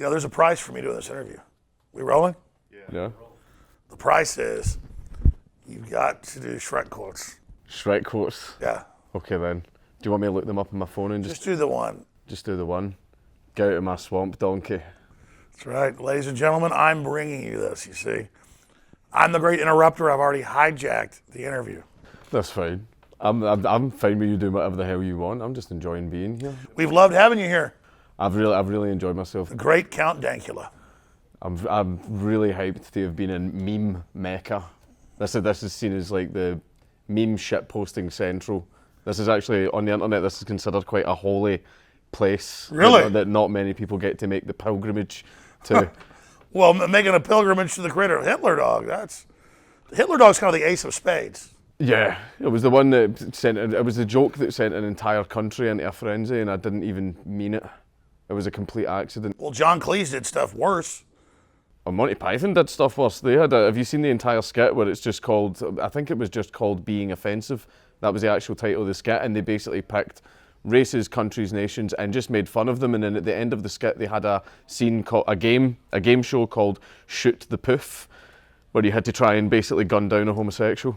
You know, there's a price for me doing this interview. We rolling? Yeah. The price is you've got to do Shrek quotes. Shrek quotes? Yeah. Okay then. Do you want me to look them up on my phone and Just do the one. Just do the one. Get out of my swamp, donkey. That's right. Ladies and gentlemen, I'm bringing you this, you see. I'm the great interrupter. I've already hijacked the interview. That's fine. I'm fine with you doing whatever the hell you want. I'm just enjoying being here. We've loved having you here. I've really enjoyed myself. The great Count Dankula. I'm really hyped to have been in meme mecca. This is seen as like the meme shit posting central. This is actually on the internet. This is considered quite a holy place. Really? That not many people get to make the pilgrimage to. Well, making a pilgrimage to the creator of Hitler Dog. Hitler Dog's kind of the ace of spades. Yeah, it was the one that it was the joke that sent an entire country into a frenzy, and I didn't even mean it. It was a complete accident. Well, John Cleese did stuff worse. Oh, Monty Python did stuff worse. Have you seen the entire skit where it's just called, I think it was just called Being Offensive. That was the actual title of the skit, and they basically picked races, countries, nations, and just made fun of them. And then at the end of the skit, they had a scene called a game show called Shoot the Poof, where you had to try and basically gun down a homosexual.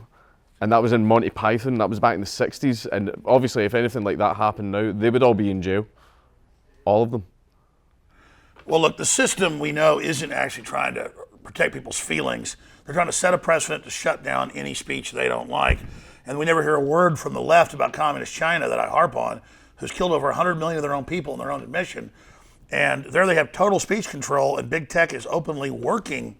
And that was in Monty Python. That was back in the 60s. And obviously, if anything like that happened now, they would all be in jail. All of them. Well, look, the system we know isn't actually trying to protect people's feelings. They're trying to set a precedent to shut down any speech they don't like. And we never hear a word from the left about communist China that I harp on, who's killed over 100 million of their own people in their own admission. And there they have total speech control, and big tech is openly working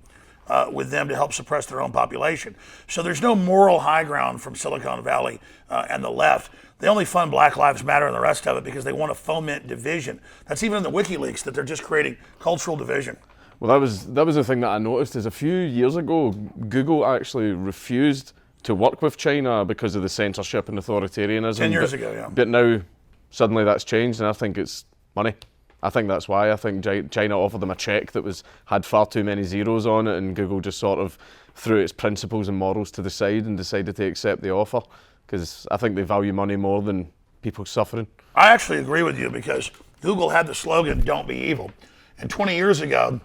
with them to help suppress their own population. So there's no moral high ground from Silicon Valley and the left. They only fund Black Lives Matter and the rest of it because they want to foment division. That's even in the WikiLeaks, that they're just creating cultural division. Well, that was the thing that I noticed is a few years ago, Google actually refused to work with China because of the censorship and authoritarianism. 10 years ago, yeah. But now, suddenly that's changed, and I think it's money. I think that's why. I think China offered them a check that had far too many zeros on it, and Google just sort of threw its principles and morals to the side and decided to accept the offer, because I think they value money more than people suffering. I actually agree with you, because Google had the slogan, "Don't be evil." And 20 years ago,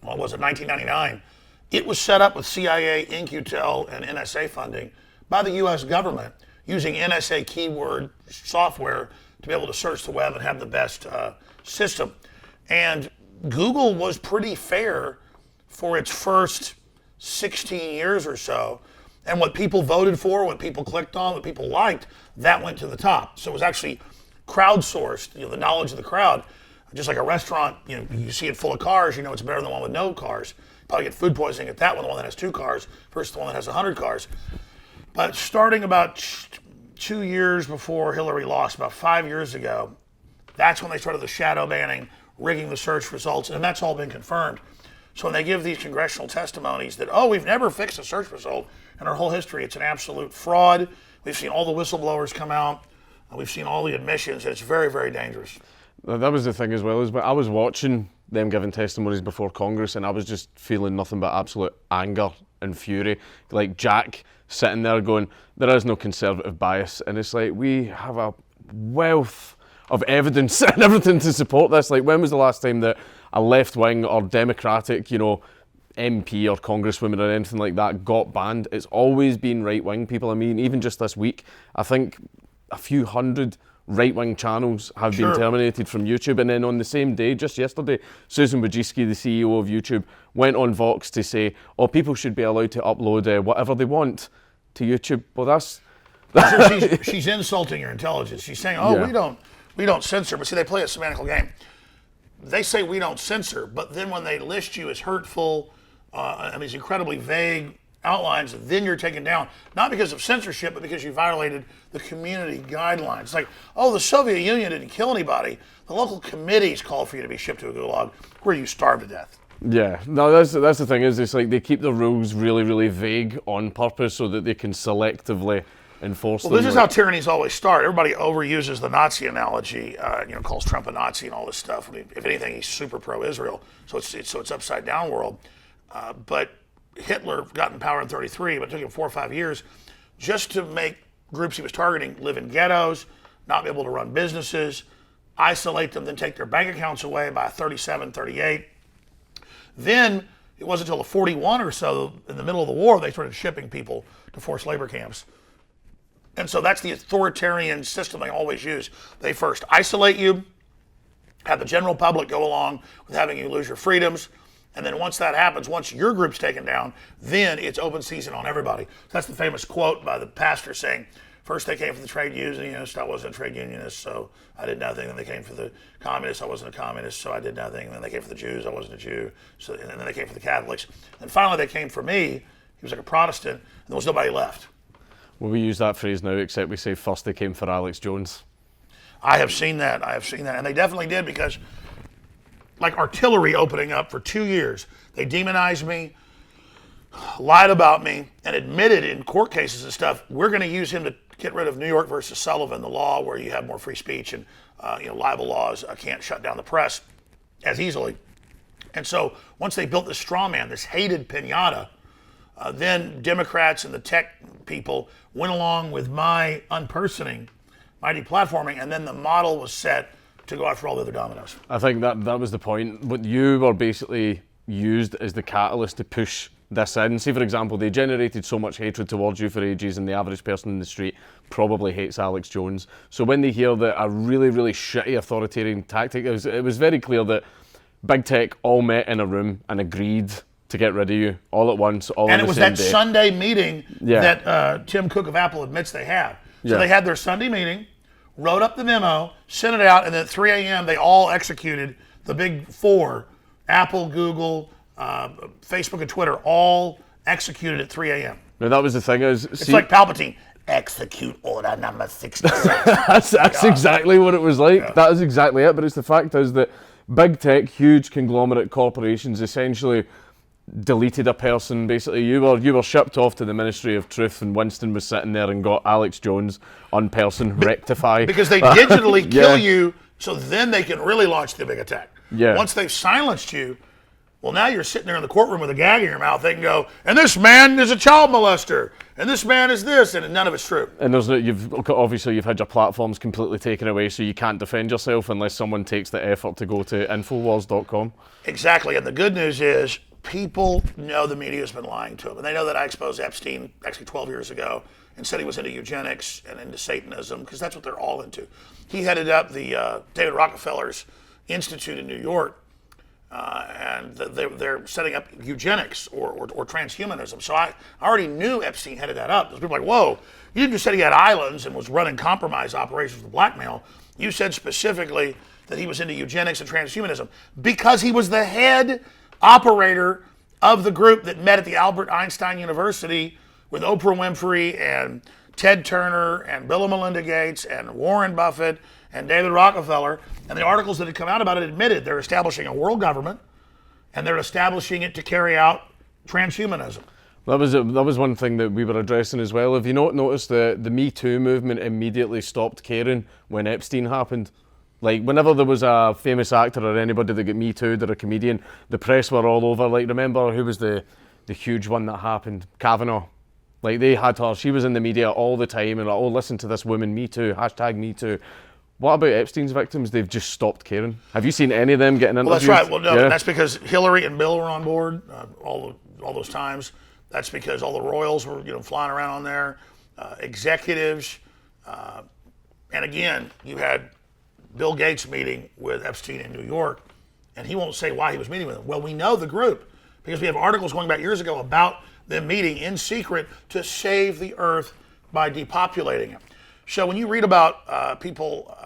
well, was it 1999, it was set up with CIA, In-Q-Tel, and NSA funding by the US government using NSA keyword software to be able to search the web and have the best system. And Google was pretty fair for its first 16 years or so. And what people voted for, what people clicked on, what people liked, that went to the top. So it was actually crowdsourced, the knowledge of the crowd. Just like a restaurant, you see it full of cars, it's better than the one with no cars. Probably get food poisoning at that one, the one that has 2 cars versus the one that has 100 cars. But starting about 2 years before Hillary lost, about 5 years ago, that's when they started the shadow banning, rigging the search results, and that's all been confirmed. So when they give these congressional testimonies that, we've never fixed a search result in our whole history, it's an absolute fraud. We've seen all the whistleblowers come out, and we've seen all the admissions, and it's very, very dangerous. That was the thing as well, I was watching them giving testimonies before Congress, and I was just feeling nothing but absolute anger and fury. Like Jack sitting there going, there is no conservative bias, and it's like, we have a wealth of evidence and everything to support this. Like, when was the last time that a left-wing or Democratic, MP or congresswoman or anything like that got banned? It's always been right-wing people. I mean, even just this week, I think a few hundred right-wing channels have been terminated from YouTube. And then on the same day, just yesterday, Susan Wojcicki, the CEO of YouTube, went on Vox to say, people should be allowed to upload whatever they want to YouTube. Well, that's... she's insulting your intelligence. She's saying, we don't censor. But see, they play a semantical game. They say we don't censor, but then when they list you as hurtful, and these incredibly vague outlines, then you're taken down, not because of censorship, but because you violated the community guidelines. It's like, the Soviet Union didn't kill anybody. The local committees called for you to be shipped to a gulag where you starve to death. Yeah, no, that's the thing, is it's like they keep the rules really, really vague on purpose so that they can selectively enforce them. This is how tyrannies always start. Everybody overuses the Nazi analogy, calls Trump a Nazi and all this stuff. I mean, if anything, he's super pro-Israel, so it's upside down world. But Hitler got in power in 1933, but it took him 4 or 5 years just to make groups he was targeting live in ghettos, not be able to run businesses, isolate them, then take their bank accounts away by 37, 38. Then it wasn't until the 41 or so, in the middle of the war, they started shipping people to forced labor camps. And so that's the authoritarian system they always use. They first isolate you, have the general public go along with having you lose your freedoms, and then once that happens, once your group's taken down, then it's open season on everybody. That's the famous quote by the pastor saying, first they came for the trade unionists, I wasn't a trade unionist, so I did nothing. Then they came for the communists, I wasn't a communist, so I did nothing. And then they came for the Jews, I wasn't a Jew. So, and then they came for the Catholics. And finally they came for me. He was like a Protestant, and there was nobody left. Well, we use that phrase now, except we say first they came for Alex Jones. I have seen that. And they definitely did, because like artillery opening up for 2 years, they demonized me, lied about me, and admitted in court cases and stuff, we're going to use him to get rid of New York versus Sullivan, the law where you have more free speech and libel laws can't shut down the press as easily. And so once they built this straw man, this hated pinata, then Democrats and the tech people went along with my unpersoning, my deplatforming, and then the model was set to go after all the other dominoes. I think that was the point. What you were basically used as the catalyst to push this in. Say, for example, they generated so much hatred towards you for ages, and the average person in the street probably hates Alex Jones. So when they hear that a really, really shitty authoritarian tactic, it was very clear that big tech all met in a room and agreed to get rid of you all at once, all on the same day. And it was that Sunday meeting that Tim Cook of Apple admits they had. So they had their Sunday meeting, wrote up the memo, sent it out, and then at 3 a.m. they all executed the big four, Apple, Google, Facebook, and Twitter, all executed at 3 a.m. Now that was the thing. It's like Palpatine, execute order number 66. that's exactly what it was like. Yeah. That is exactly it. But it's the fact is that big tech, huge conglomerate corporations essentially deleted a person. Basically, you were shipped off to the Ministry of Truth, and Winston was sitting there and got Alex Jones on person rectify. Because they digitally kill you, so then they can really launch the big attack. Yeah. Once they've silenced you, well, now you're sitting there in the courtroom with a gag in your mouth. They can go, and this man is a child molester, and this man is this, and none of it's true. And you've had your platforms completely taken away, so you can't defend yourself unless someone takes the effort to go to Infowars.com. Exactly, and the good news is people know the media's been lying to them, and they know that I exposed Epstein actually 12 years ago and said he was into eugenics and into Satanism, because that's what they're all into. He headed up the David Rockefeller's Institute in New York, and they're setting up eugenics or transhumanism. So I already knew Epstein headed that up. There's people like, whoa, you didn't just say he had islands and was running compromise operations with blackmail. You said specifically that he was into eugenics and transhumanism because he was the head operator of the group that met at the Albert Einstein University with Oprah Winfrey and Ted Turner and Bill and Melinda Gates and Warren Buffett and David Rockefeller. And the articles that had come out about it admitted they're establishing a world government, and they're establishing it to carry out transhumanism. That was one thing that we were addressing as well. Have you not noticed the Me Too movement immediately stopped caring when Epstein happened? Like, whenever there was a famous actor or anybody that got Me Too'd or a comedian, the press were all over. Like, remember who was the huge one that happened? Kavanaugh. Like, they had her, she was in the media all the time, and like, oh, listen to this woman, Me Too, hashtag Me Too. What about Epstein's victims? They've just stopped caring. Have you seen any of them getting interviewed? Well, that's right. Well, no, that's because Hillary and Bill were on board all those times. That's because all the royals were, flying around on there, executives, and again, you had Bill Gates meeting with Epstein in New York, and he won't say why he was meeting with him. Well, we know the group because we have articles going back years ago about them meeting in secret to save the earth by depopulating it. So when you read about people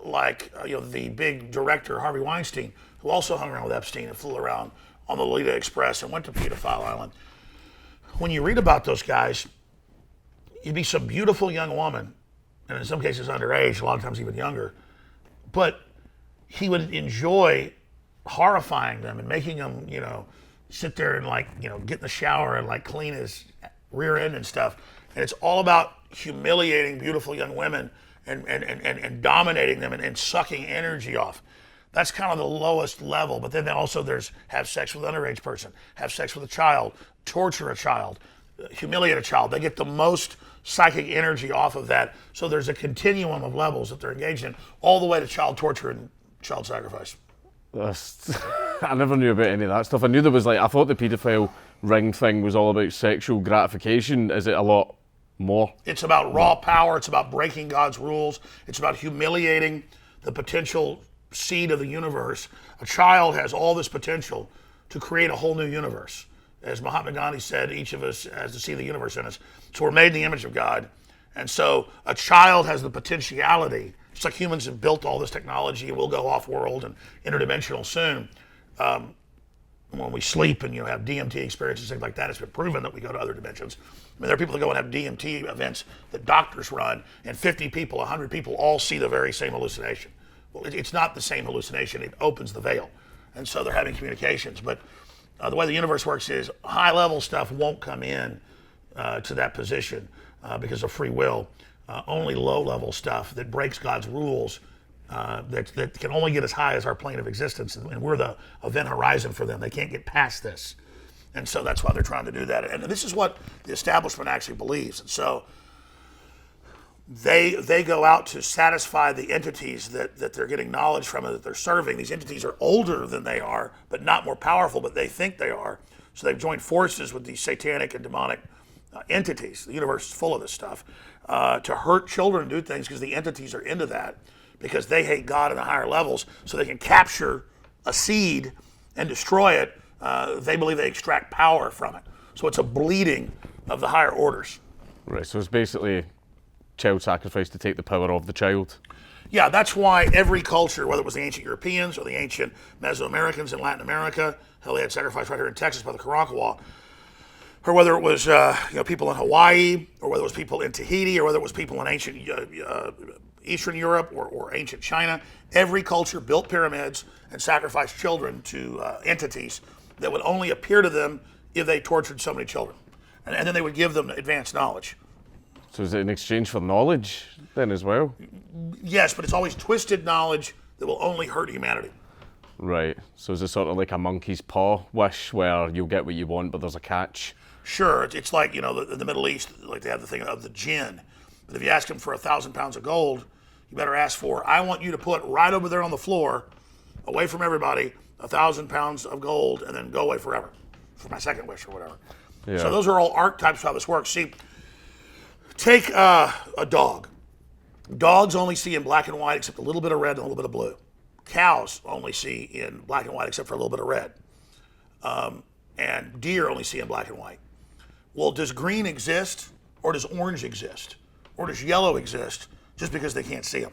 like the big director Harvey Weinstein, who also hung around with Epstein and flew around on the Lolita Express and went to Pedophile Island, when you read about those guys, you'd be some beautiful young woman, and in some cases underage, a lot of times even younger, but he would enjoy horrifying them and making them, sit there and get in the shower and clean his rear end and stuff. And it's all about humiliating beautiful young women and dominating them and sucking energy off. That's kind of the lowest level. But then also there's have sex with an underage person, have sex with a child, torture a child, humiliate a child. They get the most psychic energy off of that. So there's a continuum of levels that they're engaged in, all the way to child torture and child sacrifice. I never knew about any of that stuff. I knew there was I thought the paedophile ring thing was all about sexual gratification. Is it a lot more? It's about raw power. It's about breaking God's rules. It's about humiliating the potential seed of the universe. A child has all this potential to create a whole new universe. As Mahatma Gandhi said, each of us has the seed of the universe in us. So we're made in the image of God. And so a child has the potentiality, just like humans have built all this technology and we'll go off-world and interdimensional soon. When we sleep and have DMT experiences, things like that, it's been proven that we go to other dimensions. I mean, there are people that go and have DMT events that doctors run, and 50 people, 100 people all see the very same hallucination. Well, it's not the same hallucination. It opens the veil. And so they're having communications. But the way the universe works is high-level stuff won't come in to that position because of free will. Only low-level stuff that breaks God's rules that can only get as high as our plane of existence, and we're the event horizon for them. They can't get past this, and so that's why they're trying to do that. And this is what the establishment actually believes. And so they go out to satisfy the entities that they're getting knowledge from and that they're serving. These entities are older than they are, but not more powerful, but they think they are. So they've joined forces with these satanic and demonic entities. The universe is full of this stuff to hurt children and do things because the entities are into that, because they hate God in the higher levels, so they can capture a seed and destroy it. They believe they extract power from it. So it's a bleeding of the higher orders. Right, so it's basically child sacrifice to take the power of the child. Yeah, that's why every culture, whether it was the ancient Europeans or the ancient Mesoamericans in Latin America, hell, they had sacrifice right here in Texas by the Karankawa, or whether it was people in Hawaii, or whether it was people in Tahiti, or whether it was people in ancient Eastern Europe or ancient China. Every culture built pyramids and sacrificed children to entities that would only appear to them if they tortured so many children. And then they would give them advanced knowledge. So is it in exchange for knowledge then as well? Yes, but it's always twisted knowledge that will only hurt humanity. Right. So is it sort of like a monkey's paw wish where you'll get what you want, but there's a catch? Sure. It's like, the Middle East, like they have the thing of the jinn. But if you ask them for 1,000 pounds of gold, you better ask for, I want you to put right over there on the floor, away from everybody, 1,000 pounds of gold, and then go away forever for my second wish or whatever. Yeah. So those are all archetypes of how this works. See, take a dog. Dogs only see in black and white except a little bit of red and a little bit of blue. Cows only see in black and white except for a little bit of red. And deer only see in black and white. Well, does green exist, or does orange exist, or does yellow exist just because they can't see them?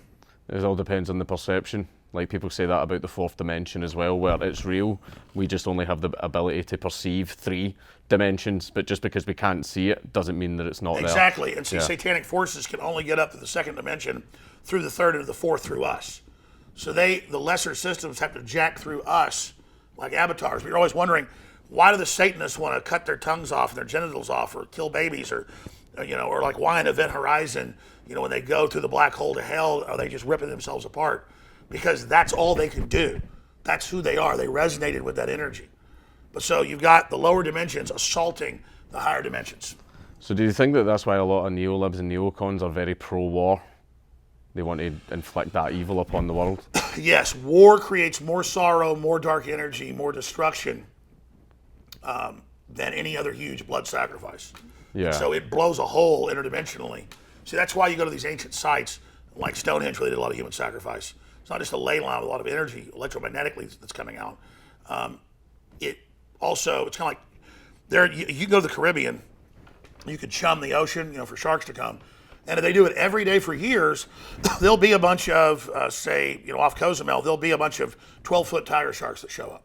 It all depends on the perception. Like people say that about the fourth dimension as well, where it's real. We just only have the ability to perceive 3 dimensions, but just because we can't see it doesn't mean that it's not there. Exactly. And see, satanic forces can only get up to the second dimension through the third and the fourth through us. So the lesser systems have to jack through us like avatars. But you're always wondering, why do the Satanists want to cut their tongues off and their genitals off, or kill babies, or like why in Event Horizon, when they go through the black hole to hell, are they just ripping themselves apart? Because that's all they can do. That's who they are. They resonated with that energy. But so you've got the lower dimensions assaulting the higher dimensions. So do you think that that's why a lot of neolibs and neocons are very pro-war? They want to inflict that evil upon the world? Yes, war creates more sorrow, more dark energy, more destruction than any other huge blood sacrifice. Yeah. So it blows a hole interdimensionally. See, that's why you go to these ancient sites like Stonehenge, where they did a lot of human sacrifice. It's not just a ley line with a lot of energy electromagnetically that's coming out. It's kind of like there. You go to the Caribbean, you could chum the ocean, for sharks to come, and if they do it every day for years, there'll be a bunch of, off Cozumel, there'll be a bunch of 12-foot tiger sharks that show up,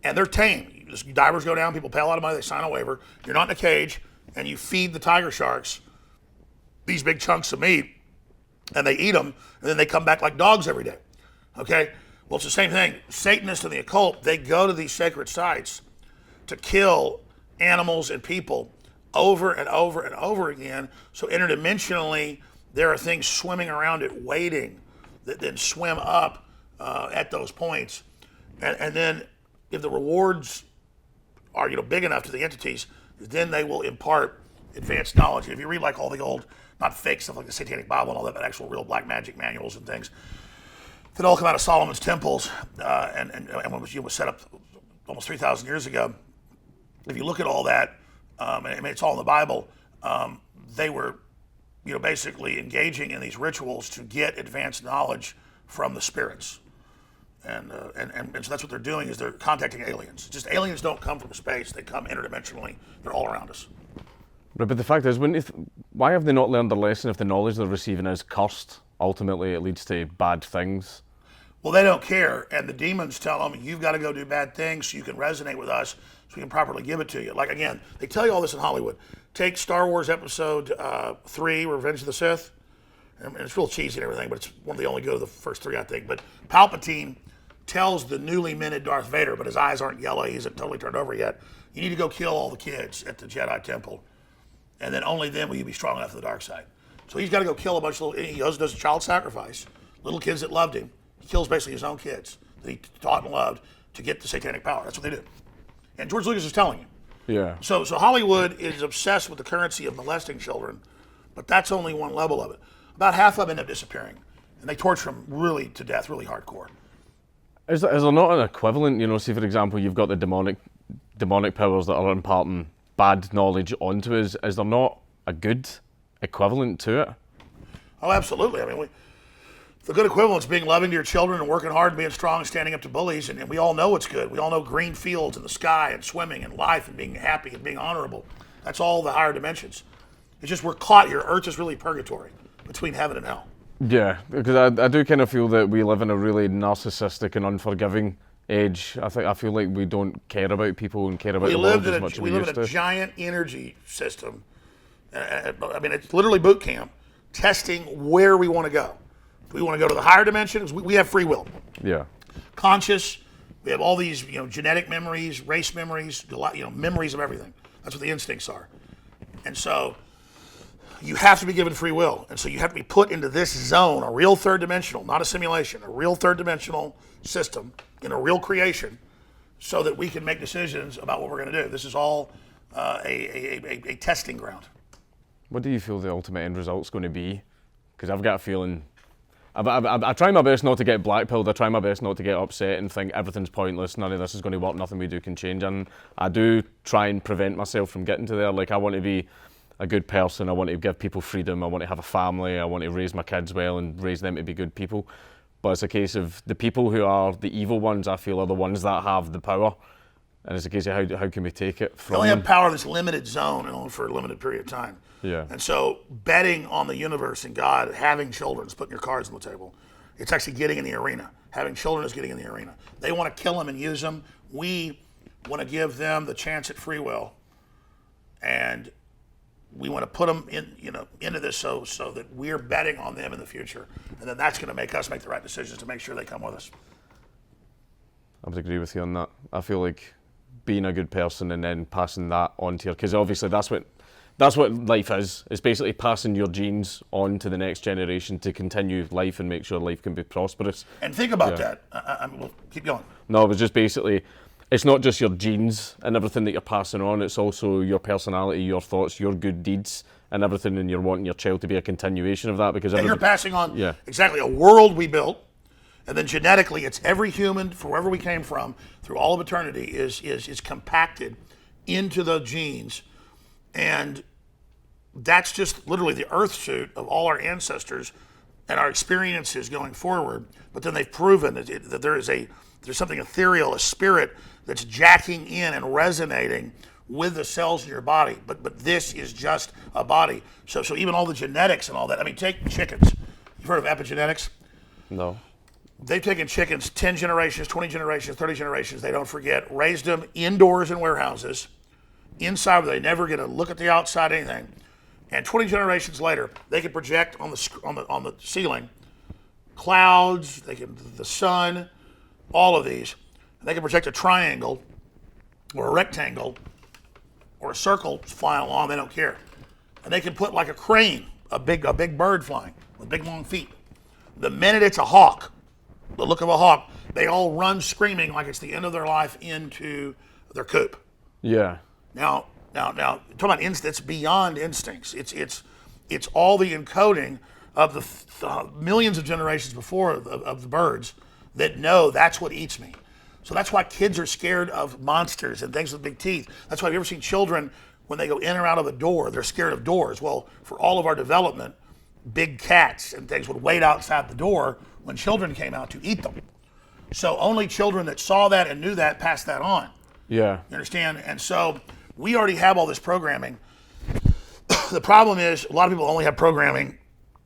and they're tame. Divers go down, people pay a lot of money, they sign a waiver. You're not in a cage, and you feed the tiger sharks these big chunks of meat, and they eat them, and then they come back like dogs every day. Okay? Well, it's the same thing. Satanists and the occult, they go to these sacred sites to kill animals and people over and over and over again. So interdimensionally, there are things swimming around it, waiting, that then swim up at those points. And then if the rewards are big enough to the entities, then they will impart advanced knowledge. If you read like all the old, not fake stuff like the Satanic Bible and all that, but actual real black magic manuals and things that all come out of Solomon's temples and when was set up almost 3,000 years ago. If you look at all that, and I mean, it's all in the Bible, they were, basically engaging in these rituals to get advanced knowledge from the spirits. And so that's what they're doing, is they're contacting aliens. Just aliens don't come from space, they come interdimensionally. They're all around us. Right, but the fact is, why have they not learned their lesson if the knowledge they're receiving is cursed? Ultimately, it leads to bad things. Well, they don't care, and the demons tell them, you've got to go do bad things so you can resonate with us, so we can properly give it to you. Like, again, they tell you all this in Hollywood. Take Star Wars Episode 3, Revenge of the Sith. And it's real cheesy and everything, but it's one of the only good of the first three, I think. But Palpatine tells the newly minted Darth Vader, but his eyes aren't yellow, he isn't totally turned over yet, you need to go kill all the kids at the Jedi Temple, and then only then will you be strong enough for the dark side. So he's got to go kill a bunch of he goes and does a child sacrifice. Little kids that loved him. He kills basically his own kids that he taught and loved to get the satanic power. That's what they do. And George Lucas is telling you. Yeah. So Hollywood is obsessed with the currency of molesting children, but that's only one level of it. About half of them end up disappearing, and they torture them really to death, really hardcore. Is there not an equivalent? Say for example, you've got the demonic powers that are imparting bad knowledge onto us. Is there not a good equivalent to it? Oh, absolutely. I mean, the good equivalent is being loving to your children and working hard and being strong and standing up to bullies. And we all know it's good. We all know green fields and the sky and swimming and life and being happy and being honorable. That's all the higher dimensions. It's just we're caught here. Earth is really purgatory between heaven and hell. Yeah, because I do kind of feel that we live in a really narcissistic and unforgiving age. I feel like we don't care about people and care about the world as much as we used to. We live in a giant energy system. I mean, it's literally boot camp, testing where we want to go. Do we want to go to the higher dimensions? We have free will. Yeah. Conscious. We have all these, genetic memories, race memories, memories of everything. That's what the instincts are. And so you have to be given free will. And so you have to be put into this zone, a real third dimensional, not a simulation, a real third dimensional system in a real creation, so that we can make decisions about what we're going to do. This is all a testing ground. What do you feel the ultimate end result's going to be? Because I've got a feeling, I try my best not to get blackpilled, I try my best not to get upset and think everything's pointless, none of this is going to work, nothing we do can change. And I do try and prevent myself from getting to there. Like, I want to be a good person, I want to give people freedom, I want to have a family, I want to raise my kids well and raise them to be good people. But it's a case of the people who are the evil ones, I feel, are the ones that have the power. And it's a case of how can we take it from They only them? have power in this limited zone and only for a limited period of time. Yeah. And so betting on the universe and God, having children is putting your cards on the table. It's actually getting in the arena. Having children is getting in the arena. They want to kill them and use them. We want to give them the chance at free will. And we want to put them into this so that we're betting on them in the future. And then that's going to make us make the right decisions to make sure they come with us. I would agree with you on that. I feel like being a good person and then passing that on to your, because obviously that's what life is. It's basically passing your genes on to the next generation to continue life and make sure life can be prosperous. And think about that. I mean, we'll keep going. No, it was just basically, it's not just your genes and everything that you're passing on, it's also your personality, your thoughts, your good deeds and everything, and you're wanting your child to be a continuation of that. Because And you're passing on exactly a world we built. And then genetically, it's every human, from wherever we came from, through all of eternity, is compacted into the genes. And that's just literally the earth suit of all our ancestors and our experiences going forward. But then they've proven that there's something ethereal, a spirit that's jacking in and resonating with the cells in your body. But this is just a body. So even all the genetics and all that. I mean, take chickens. You've heard of epigenetics? No. They've taken chickens 10 generations, 20 generations, 30 generations, they don't forget, raised them indoors in warehouses, inside where they never get a look at the outside, anything. And 20 generations later, they can project on the ceiling clouds, the sun, all of these. And they can project a triangle or a rectangle or a circle flying along, they don't care. And they can put like a crane, a big bird flying with big long feet. The minute it's a hawk, the look of a hawk, they all run screaming like it's the end of their life into their coop. Yeah. Now, Now, talking about instincts, beyond instincts. It's all the encoding of the millions of generations before of the birds that know that's what eats me. So that's why kids are scared of monsters and things with big teeth. That's why have you ever seen children, when they go in or out of a door, they're scared of doors. Well, for all of our development, big cats and things would wait outside the door when children came out to eat them. So only children that saw that and knew that passed that on. Yeah. You understand? And so we already have all this programming. The problem is a lot of people only have programming,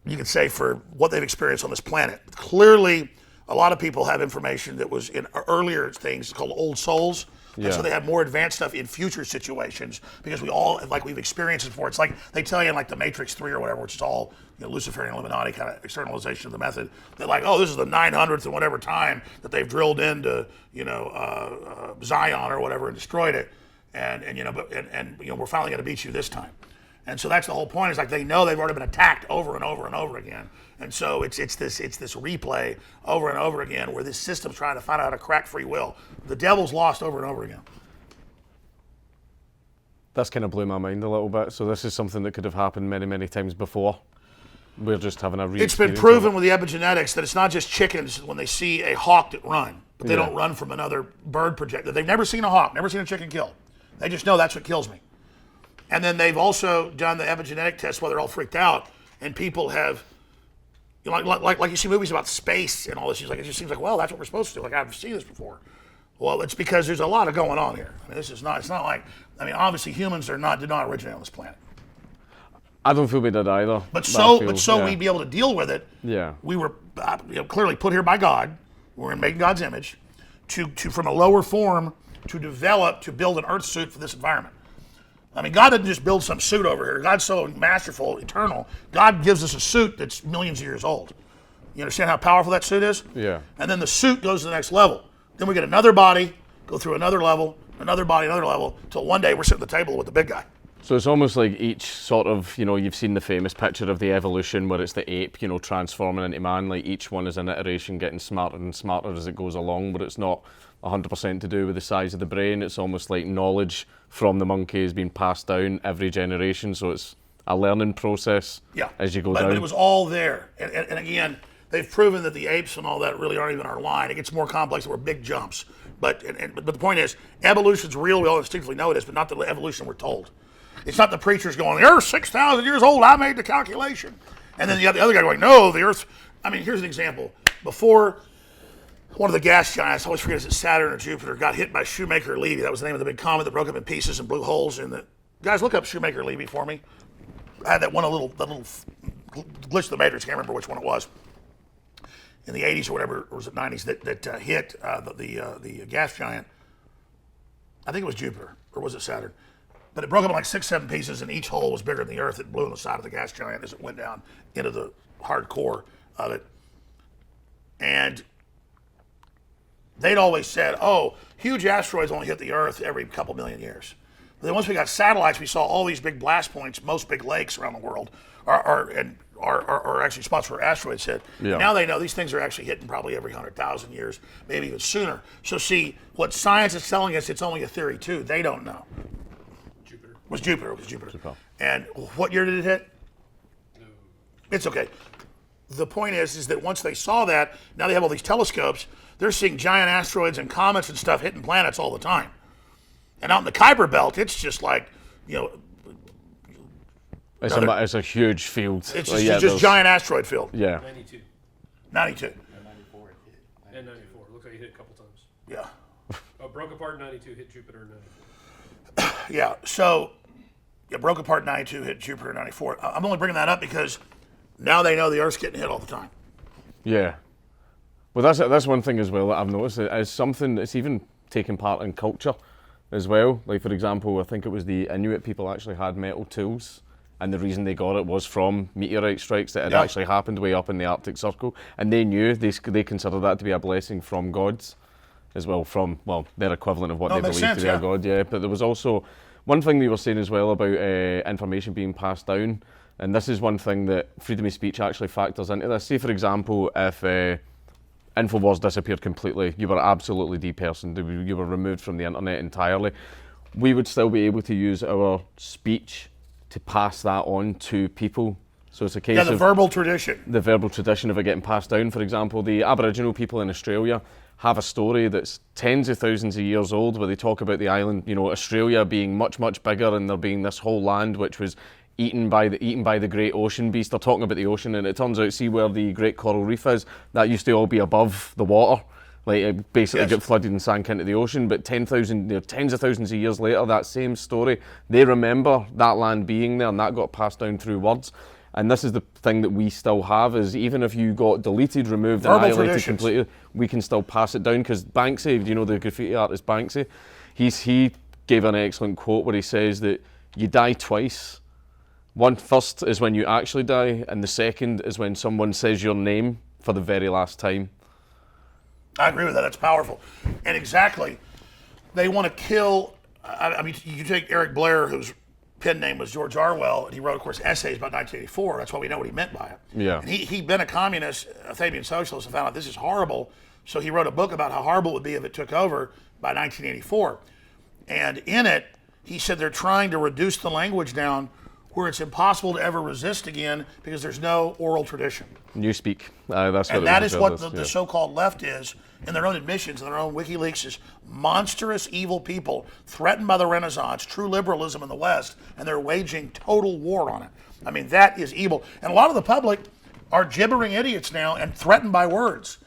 you could say, for what they've experienced on this planet. Clearly, a lot of people have information that was in earlier things called old souls. And so they have more advanced stuff in future situations because we all, like we've experienced it before. It's like they tell you in like the Matrix 3 or whatever, which is all Luciferian Illuminati kind of externalization of the method. They're like, oh, this is the 900th and whatever time that they've drilled into, Zion or whatever and destroyed it. And we're finally going to beat you this time. And so that's the whole point. Is like they know they've already been attacked over and over and over again. And so it's this replay over and over again where this system's trying to find out how to crack free will. The devil's lost over and over again. That's kind of blew my mind a little bit. So this is something that could have happened many, many times before. We're just having a It's been proven with the epigenetics that it's not just chickens when they see a hawk that run, but they don't run from another bird projectile. They've never seen a hawk, never seen a chicken killed. They just know that's what kills me. And then they've also done the epigenetic test while they're all freaked out, and people have, like you see movies about space and all this. It just seems like, well, that's what we're supposed to do. Like I've seen this before. Well, it's because there's a lot of going on here. I mean, it's not like, obviously humans did not originate on this planet. I don't feel we did either. But so we'd be able to deal with it. Yeah. We were clearly put here by God. We're in God's image, to from a lower form to develop to build an Earth suit for this environment. I mean, God didn't just build some suit over here. God's so masterful, eternal. God gives us a suit that's millions of years old. You understand how powerful that suit is? Yeah. And then the suit goes to the next level. Then we get another body, go through another level, another body, another level, until one day we're sitting at the table with the big guy. So it's almost like each sort of, you've seen the famous picture of the evolution where it's the ape, transforming into man. Like each one is an iteration getting smarter and smarter as it goes along, but it's not 100% to do with the size of the brain. It's almost like knowledge from the monkey is being passed down every generation. So it's a learning process as you go down. But it was all there. And again, they've proven that the apes and all that really aren't even our line. It gets more complex. There were big jumps. But the point is, evolution's real. We all instinctively know it is, but not the evolution we're told. It's not the preachers going, the Earth's 6,000 years old, I made the calculation. And then the other guy going, no, the Earth, here's an example. Before one of the gas giants, I always forget, is it Saturn or Jupiter, got hit by Shoemaker-Levy. That was the name of the big comet that broke up in pieces and blew holes in the... Guys, look up Shoemaker-Levy for me. I had that little glitch of the Matrix, can't remember which one it was. In the 80s or whatever, or was it 90s, that hit the gas giant. I think it was Jupiter, or was it Saturn? But it broke up in like 6-7 pieces, and each hole was bigger than the Earth. It blew on the side of the gas giant as it went down into the hard core of it. And they'd always said, oh, huge asteroids only hit the Earth every couple million years. But then once we got satellites, we saw all these big blast points, most big lakes around the world are actually spots where asteroids hit. Yeah. Now they know these things are actually hitting probably every 100,000 years, maybe even sooner. So see, what science is telling us, it's only a theory too. They don't know. It was Jupiter. And what year did it hit? No. It's okay. The point is that once they saw that, now they have all these telescopes, they're seeing giant asteroids and comets and stuff hitting planets all the time. And out in the Kuiper Belt, it's just like, it's a huge field. It's just giant asteroid field. Yeah. 92. 92. And 94 it hit. And 94. Looks like it hit a couple times. Yeah. Broke apart in 92, hit Jupiter in 94. Yeah, so broke apart in 92, hit Jupiter in 94. I'm only bringing that up because now they know the Earth's getting hit all the time. Yeah. Well, that's one thing as well that I've noticed. It's something that's even taken part in culture as well. Like, for example, I think it was the Inuit people actually had metal tools, and the reason they got it was from meteorite strikes that had actually happened way up in the Arctic Circle, and they knew, they considered that to be a blessing from gods as well, from, their equivalent of what they believed to be a god, But there was also one thing they were saying as well about information being passed down, and this is one thing that freedom of speech actually factors into this. Say, for example, if InfoWars disappeared completely, you were absolutely depersoned, you were removed from the internet entirely. we would still be able to use our speech to pass that on to people. So it's a case the of verbal tradition. the verbal tradition of it getting passed down. For example, the Aboriginal people in Australia have a story that's tens of thousands of years old where they talk about the island, Australia being much, much bigger, and there being this whole land which was eaten by the great ocean beast. They're talking about the ocean, and it turns out, see where the great coral reef is, that used to all be above the water. Like it basically got flooded and sank into the ocean, but tens of thousands of years later, that same story, they remember that land being there, and that got passed down through words. And this is the thing that we still have, is even if you got deleted, removed, annihilated completely, we can still pass it down. Because Banksy, the graffiti artist Banksy, he gave an excellent quote where he says that you die twice. First is when you actually die, and the second is when someone says your name for the very last time. I agree with that. That's powerful. And exactly, they want to kill. I mean, you take Eric Blair, whose pen name was George Orwell, and he wrote, of course, essays about 1984. That's why we know what he meant by it. Yeah. And he'd been a communist, a Fabian socialist, and found out this is horrible. So he wrote a book about how horrible it would be if it took over by 1984. And in it, he said they're trying to reduce the language down where it's impossible to ever resist again because there's no oral tradition. You speak. That's what and that is what the so-called left is, in their own admissions, in their own WikiLeaks, is monstrous, evil people threatened by the Renaissance, true liberalism in the West, and they're waging total war on it. I mean, that is evil. And a lot of the public are gibbering idiots now and threatened by words.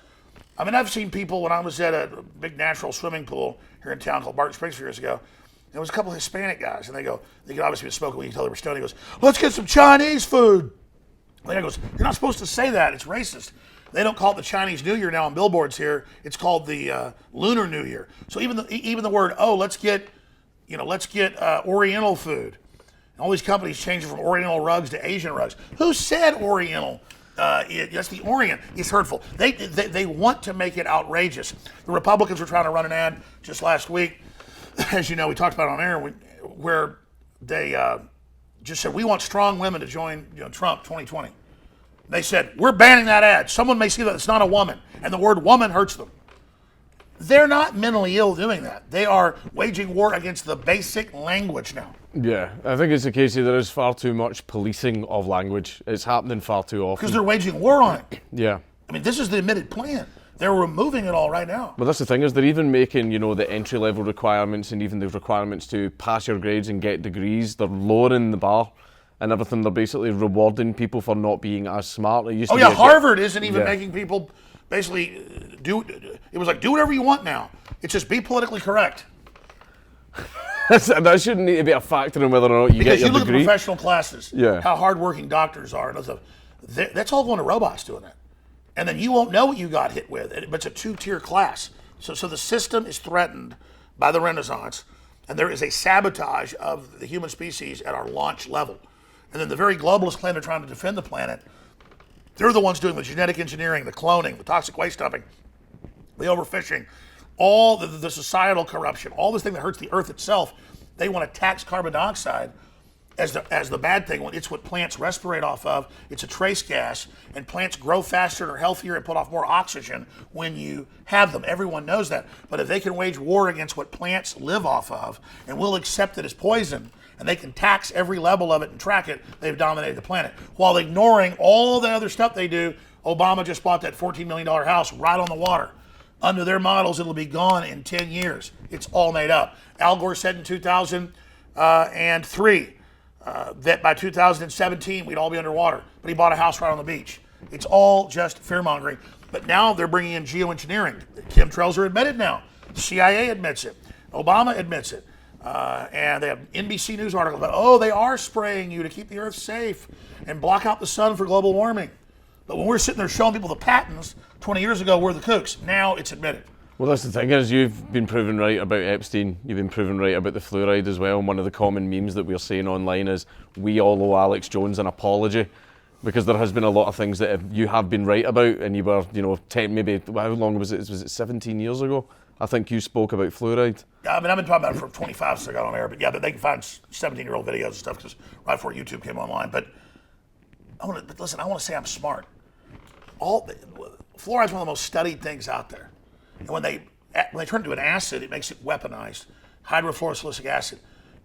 I mean, I've seen people, when I was at a big natural swimming pool here in town called Barton Springs years ago, there was a couple of Hispanic guys, and they could obviously be smoking weed until they were stoned. He goes, let's get some Chinese food. And the guy goes, you're not supposed to say that. It's racist. They don't call it the Chinese New Year now on billboards here. It's called the Lunar New Year. So even the word, let's get Oriental food. And all these companies change it from Oriental rugs to Asian rugs. Who said Oriental? That's the Orient. It's hurtful. They want to make it outrageous. The Republicans were trying to run an ad just last week. As you know, we talked about it on air, where they just said, we want strong women to join Trump 2020. They said, we're banning that ad. Someone may see that it's not a woman, and the word woman hurts them. They're not mentally ill doing that. They are waging war against the basic language now. Yeah, I think it's a case of there is far too much policing of language. It's happening far too often. Because they're waging war on it. Yeah. I mean, this is the admitted plan. They're removing it all right now. But that's the thing, is they're even making, the entry-level requirements and even the requirements to pass your grades and get degrees, they're lowering the bar and everything. They're basically rewarding people for not being as smart. It used to be Harvard isn't even making people basically do whatever you want now. It's just be politically correct. That shouldn't need to be a factor in whether or not you get your degree. Because you look at professional classes, Yeah. how hardworking doctors are, and that's all going to robots doing that. And then you won't know what you got hit with. But it's a two-tier class. So the system is threatened by the Renaissance, and there is a sabotage of the human species at our launch level. And then the very globalists claim they're trying to defend the planet. They're the ones doing the genetic engineering, the cloning, the toxic waste dumping, the overfishing, all the societal corruption, all this thing that hurts the earth itself. They want to tax carbon dioxide as the bad thing. It's what plants respirate off of. It's a trace gas, and plants grow faster and are healthier and put off more oxygen when you have them. Everyone knows that. But if they can wage war against what plants live off of, and we'll accept it as poison, and they can tax every level of it and track it, they've dominated the planet. While ignoring all the other stuff they do, Obama just bought that $14 million house right on the water. Under their models, it'll be gone in 10 years. It's all made up. Al Gore said in 2003, that by 2017 we'd all be underwater, but he bought a house right on the beach. It's all just fear-mongering. But now they're bringing in geoengineering. Chemtrails are admitted now. CIA admits it. Obama admits it. And they have NBC News articles about, they are spraying you to keep the earth safe and block out the sun for global warming. But when we're sitting there showing people the patents 20 years ago, we're the kooks. Now it's admitted. Well, that's the thing, is you've been proven right about Epstein. You've been proven right about the fluoride as well. And one of the common memes that we're seeing online is, we all owe Alex Jones an apology, because there has been a lot of things that you have been right about, and you were, maybe, how long was it? Was it 17 years ago? I think you spoke about fluoride. Yeah, I mean, I've been talking about it for 25 since I got on air, but they can find 17-year-old videos and stuff because right before YouTube came online. But listen, I want to say I'm smart. Fluoride's one of the most studied things out there. And when they turn it into an acid, it makes it weaponized. hydrofluorosilicic acid.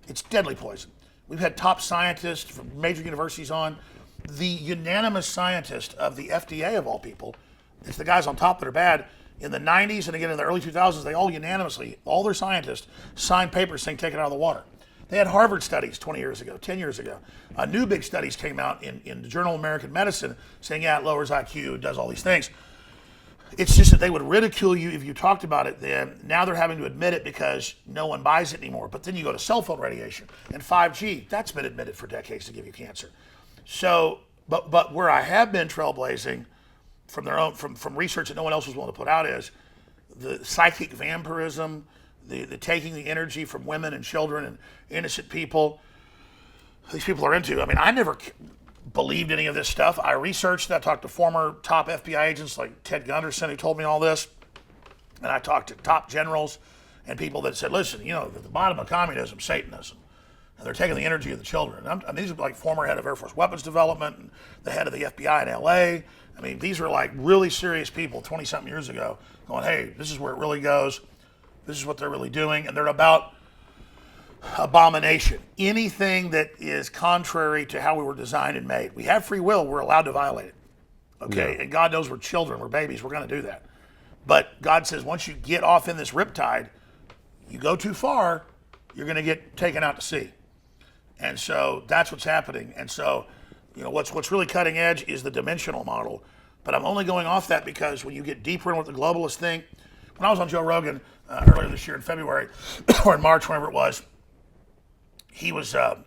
It's deadly poison. We've had top scientists from major universities on. The unanimous scientist of the FDA, of all people, it's the guys on top that are bad. In the 90s and again in the early 2000s, they all unanimously, all their scientists, signed papers saying take it out of the water. They had Harvard studies 20 years ago, 10 years ago. New big studies came out in the Journal of American Medicine saying, yeah, it lowers IQ, it does all these things. It's just that they would ridicule you if you talked about it then. Now they're having to admit it because no one buys it anymore. But then you go to cell phone radiation and 5G. That's been admitted for decades to give you cancer. So, but where I have been trailblazing from their own, from research that no one else was willing to put out is the psychic vampirism, the taking the energy from women and children and innocent people. These people are into. I mean, I never believed any of this stuff. I researched it. I talked to former top FBI agents like Ted Gunderson who told me all this. And I talked to top generals and people that said, listen, you know, at the bottom of communism, Satanism. And they're taking the energy of the children. I mean, these are like former head of Air Force weapons development and the head of the FBI in LA. I mean, these are like really serious people 20-something years ago going, hey, this is where it really goes. This is what they're really doing. And they're about abomination. Anything that is contrary to how we were designed and made. We have free will. We're allowed to violate it. Okay? Yeah. And God knows we're children. We're babies. We're going to do that. But God says once you get off in this riptide, you go too far, you're going to get taken out to sea. And so that's what's happening. And so, you know, what's really cutting edge is the dimensional model. But I'm only going off that because when you get deeper in what the globalists think, when I was on Joe Rogan earlier this year in February, or in March, whenever it was, he was talking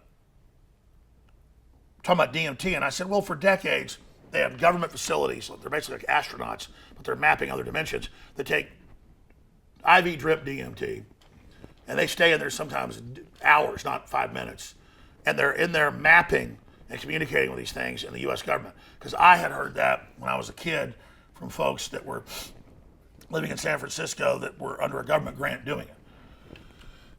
about DMT, and I said, well, for decades, they have government facilities, they're basically like astronauts, but they're mapping other dimensions, that take IV drip DMT, and they stay in there sometimes hours, not 5 minutes, and they're in there mapping and communicating with these things in the U.S. government. Because I had heard that when I was a kid from folks that were living in San Francisco that were under a government grant doing it.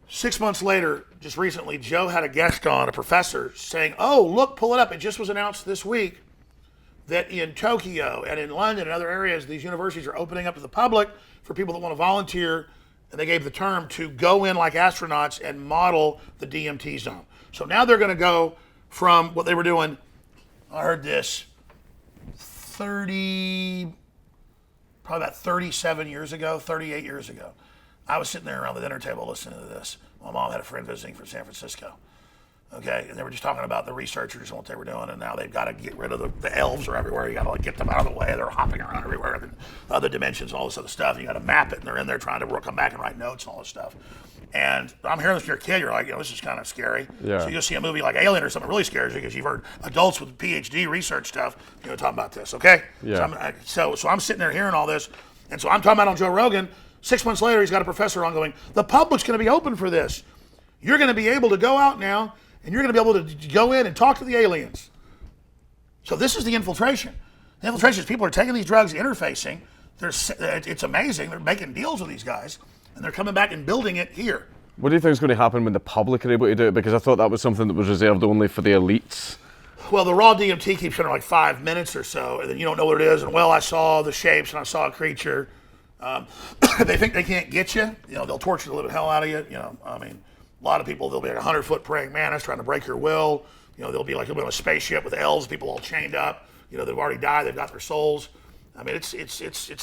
6 months later, just recently, Joe had a guest on, a professor, saying, oh, look, pull it up. It just was announced this week that in Tokyo and in London and other areas, these universities are opening up to the public for people that want to volunteer. And they gave the term to go in like astronauts and model the DMT zone. So now they're going to go from what they were doing, I heard this, probably about 37 years ago, 38 years ago. I was sitting there around the dinner table listening to this. My mom had a friend visiting from San Francisco. Okay, and they were just talking about the researchers and what they were doing, and now they've got to get rid of the elves are everywhere. You got to like get them out of the way. They're hopping around everywhere, and other dimensions and all this other stuff. And you got to map it, and they're in there trying to come back and write notes and all this stuff. And I'm hearing this to your kid, you're like, you know, this is kind of scary. Yeah. So you go see a movie like Alien or something really scares you because you've heard adults with PhD research stuff, you know, talking about this. Okay. Yeah. So I'm sitting there hearing all this, and so I'm talking about on Joe Rogan. 6 months later, he's got a professor on going, the public's going to be open for this. You're going to be able to go out now, and you're going to be able to go in and talk to the aliens. So this is the infiltration. The infiltration is people are taking these drugs, interfacing. It's amazing. They're making deals with these guys, and they're coming back and building it here. What do you think is going to happen when the public are able to do it? Because I thought that was something that was reserved only for the elites. Well, the raw DMT keeps showing like 5 minutes or so, and then you don't know what it is. And well, I saw the shapes, and I saw a creature. They think they can't get you. You know, they'll torture the living hell out of you. You know, I mean, a lot of people, they'll be like 100-foot praying mantis trying to break your will. You know, they'll be like a spaceship with elves, people all chained up. You know, they've already died. They've got their souls. I mean, it's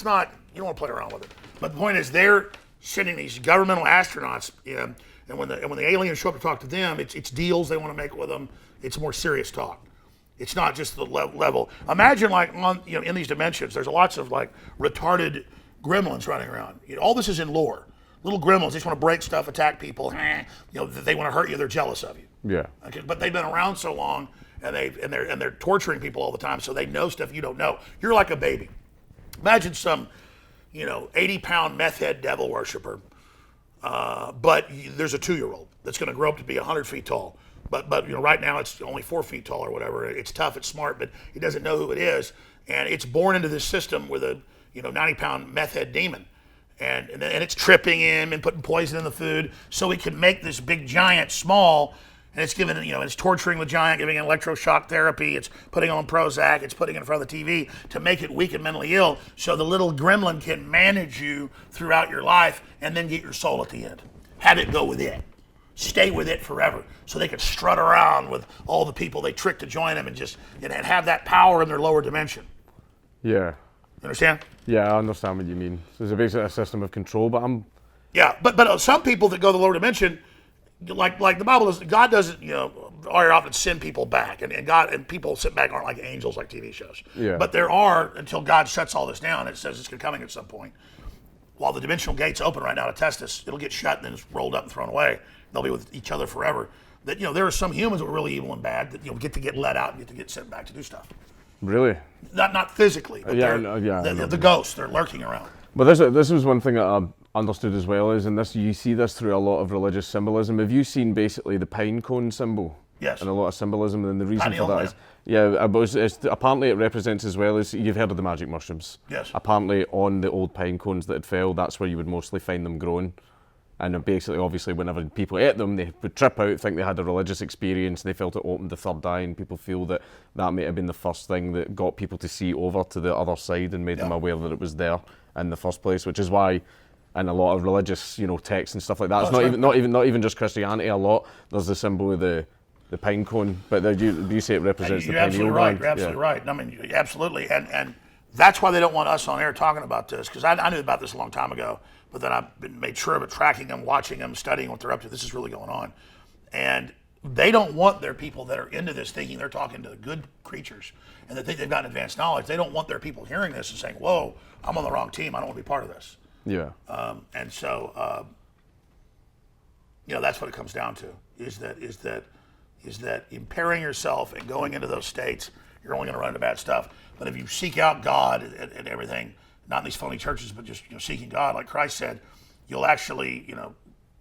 not. You don't want to play around with it. But the point is, they're sending these governmental astronauts in, and when the aliens show up to talk to them, it's deals they want to make with them. It's more serious talk. It's not just the level. Imagine like in these dimensions, there's lots of like retarded gremlins running around. You know, all this is in lore. Little gremlins, they just want to break stuff, attack people. You know, they want to hurt you. They're jealous of you. Yeah. Okay, but they've been around so long, and they're torturing people all the time, so they know stuff you don't know. You're like a baby. Imagine some, 80-pound meth head devil worshiper, but there's a 2-year-old that's going to grow up to be 100 feet tall. But right now it's only 4 feet tall or whatever. It's tough, it's smart, but it doesn't know who it is, and it's born into this system with a 90-pound meth head demon. And it's tripping him and putting poison in the food so it can make this big giant small. And it's giving, it's torturing the giant, giving it electroshock therapy. It's putting on Prozac. It's putting it in front of the TV to make it weak and mentally ill so the little gremlin can manage you throughout your life and then get your soul at the end. have it go with it, stay with it forever, so they could strut around with all the people they tricked to join them and just and have that power in their lower dimension. Yeah. You understand? Yeah, I understand what you mean. So it's basically a system of control, but but some people that go to the lower dimension, like the Bible is, God doesn't very often send people back, and people sent back aren't like angels like TV shows. Yeah. But there are, until God shuts all this down. It says it's coming at some point. While the dimensional gate's open right now to test us, it'll get shut and then it's rolled up and thrown away. They'll be with each other forever. That there are some humans that are really evil and bad that get to get let out and get to get sent back to do stuff. really. Not physically, but the ghosts, they're lurking around. But this was one thing that I understood as well, and you see this through a lot of religious symbolism. Have you seen basically the pine cone symbol? Yes. And a lot of symbolism, and the reason Tiny for old that man. is, apparently it represents as well as, you've heard of the magic mushrooms. Yes. Apparently on the old pine cones that had fell, that's where you would mostly find them growing. And basically, obviously, whenever people ate them, they would trip out, think they had a religious experience, they felt it opened the third eye, and people feel that may have been the first thing that got people to see over to the other side and made them aware that it was there in the first place, which is why in a lot of religious, texts and stuff like that, it's not even just Christianity. A lot there's the symbol of the pine cone, but you say it represents the pineal absolutely gland. right. You're absolutely right. I mean, absolutely, and that's why they don't want us on air talking about this, because I knew about this a long time ago, but then I've been made sure of tracking them, watching them, studying what they're up to. This is really going on, and they don't want their people that are into this thinking they're talking to good creatures and that think they've gotten advanced knowledge. They don't want their people hearing this and saying, "Whoa, I'm on the wrong team. I don't want to be part of this." Yeah. And so, that's what it comes down to: is that impairing yourself and going into those states, you're only going to run into bad stuff. But if you seek out God and everything, not in these phony churches, but just seeking God, like Christ said, you'll actually,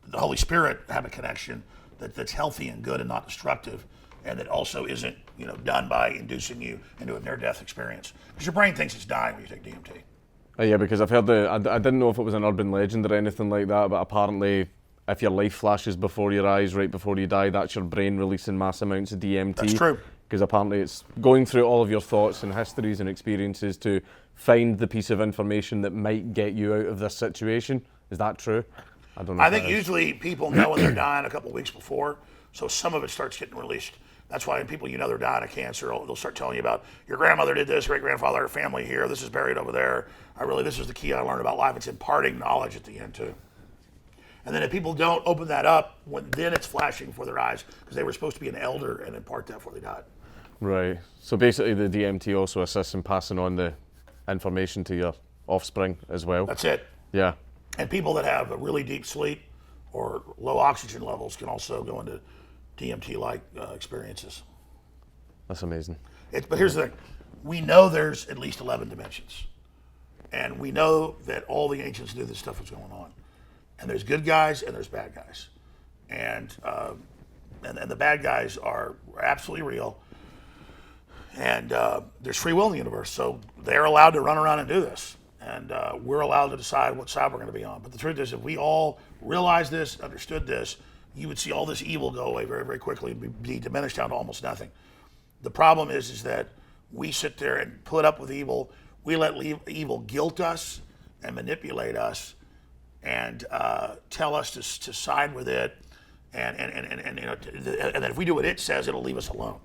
the Holy Spirit have a connection that's healthy and good and not destructive, and that also isn't, done by inducing you into a near-death experience. Because your brain thinks it's dying when you take DMT. Yeah, because I've heard I didn't know if it was an urban legend or anything like that, but apparently if your life flashes before your eyes right before you die, that's your brain releasing mass amounts of DMT. That's true. Because apparently it's going through all of your thoughts and histories and experiences to find the piece of information that might get you out of this situation. Is that true? I don't know. I think usually people know when they're dying a couple of weeks before, so some of it starts getting released. That's why people they're dying of cancer, they'll start telling you about your grandmother did this, great grandfather, her family here, this is buried over there. This is the key I learned about life. It's imparting knowledge at the end too. And then if people don't open that up, then it's flashing before their eyes because they were supposed to be an elder and impart that before they died. Right. So basically the DMT also assists in passing on the information to your offspring as well. That's it. Yeah. And people that have a really deep sleep or low oxygen levels can also go into DMT-like experiences. That's amazing. But here's the thing. We know there's at least 11 dimensions. And we know that all the ancients knew this stuff was going on. And there's good guys and there's bad guys. And the bad guys are absolutely real. And there's free will in the universe. So they're allowed to run around and do this. And we're allowed to decide what side we're going to be on. But the truth is, if we all realized this, understood this, you would see all this evil go away very, very quickly and be diminished down to almost nothing. The problem is that we sit there and put up with evil. We let evil guilt us and manipulate us and tell us to side with it. And then if we do what it says, it'll leave us alone.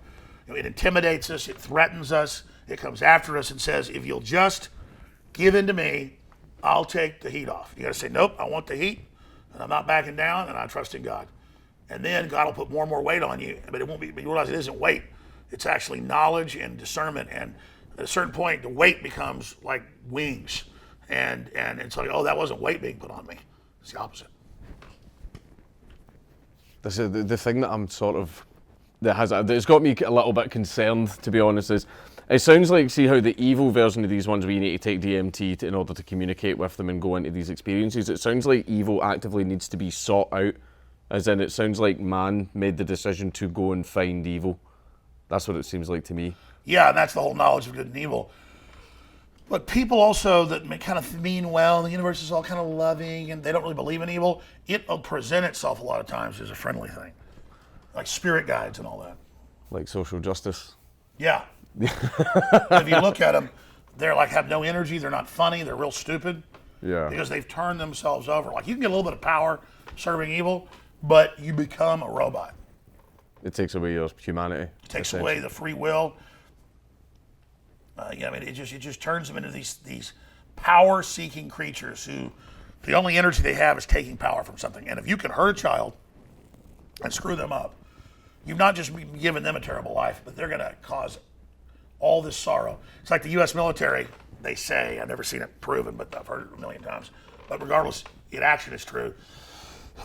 It intimidates us. It threatens us. It comes after us and says, if you'll just give in to me, I'll take the heat off. You got to say, nope, I want the heat, and I'm not backing down, and I trust in God. And then God will put more and more weight on you, but it won't be. But you realize it isn't weight; it's actually knowledge and discernment. And at a certain point, the weight becomes like wings, and it's like, oh, that wasn't weight being put on me. It's the opposite. This is the thing that I'm sort of that's got me a little bit concerned, to be honest. Is it sounds like, see how the evil version of these ones where you need to take DMT in order to communicate with them and go into these experiences. It sounds like evil actively needs to be sought out. As in, it sounds like man made the decision to go and find evil. That's what it seems like to me. Yeah, and that's the whole knowledge of good and evil. But people also that kind of mean well, the universe is all kind of loving, and they don't really believe in evil, it'll present itself a lot of times as a friendly thing. Like spirit guides and all that. Like social justice. Yeah. If you look at them, they're like have no energy, they're not funny, they're real stupid. Yeah. Because they've turned themselves over. Like, you can get a little bit of power serving evil, but you become a robot. It takes away your humanity. It takes away the free will. It just turns them into these power-seeking creatures who the only energy they have is taking power from something. And if you can hurt a child and screw them up, you've not just given them a terrible life, but they're going to cause all this sorrow. It's like the U.S. military, they say, I've never seen it proven, but I've heard it a million times. But regardless, in action is true.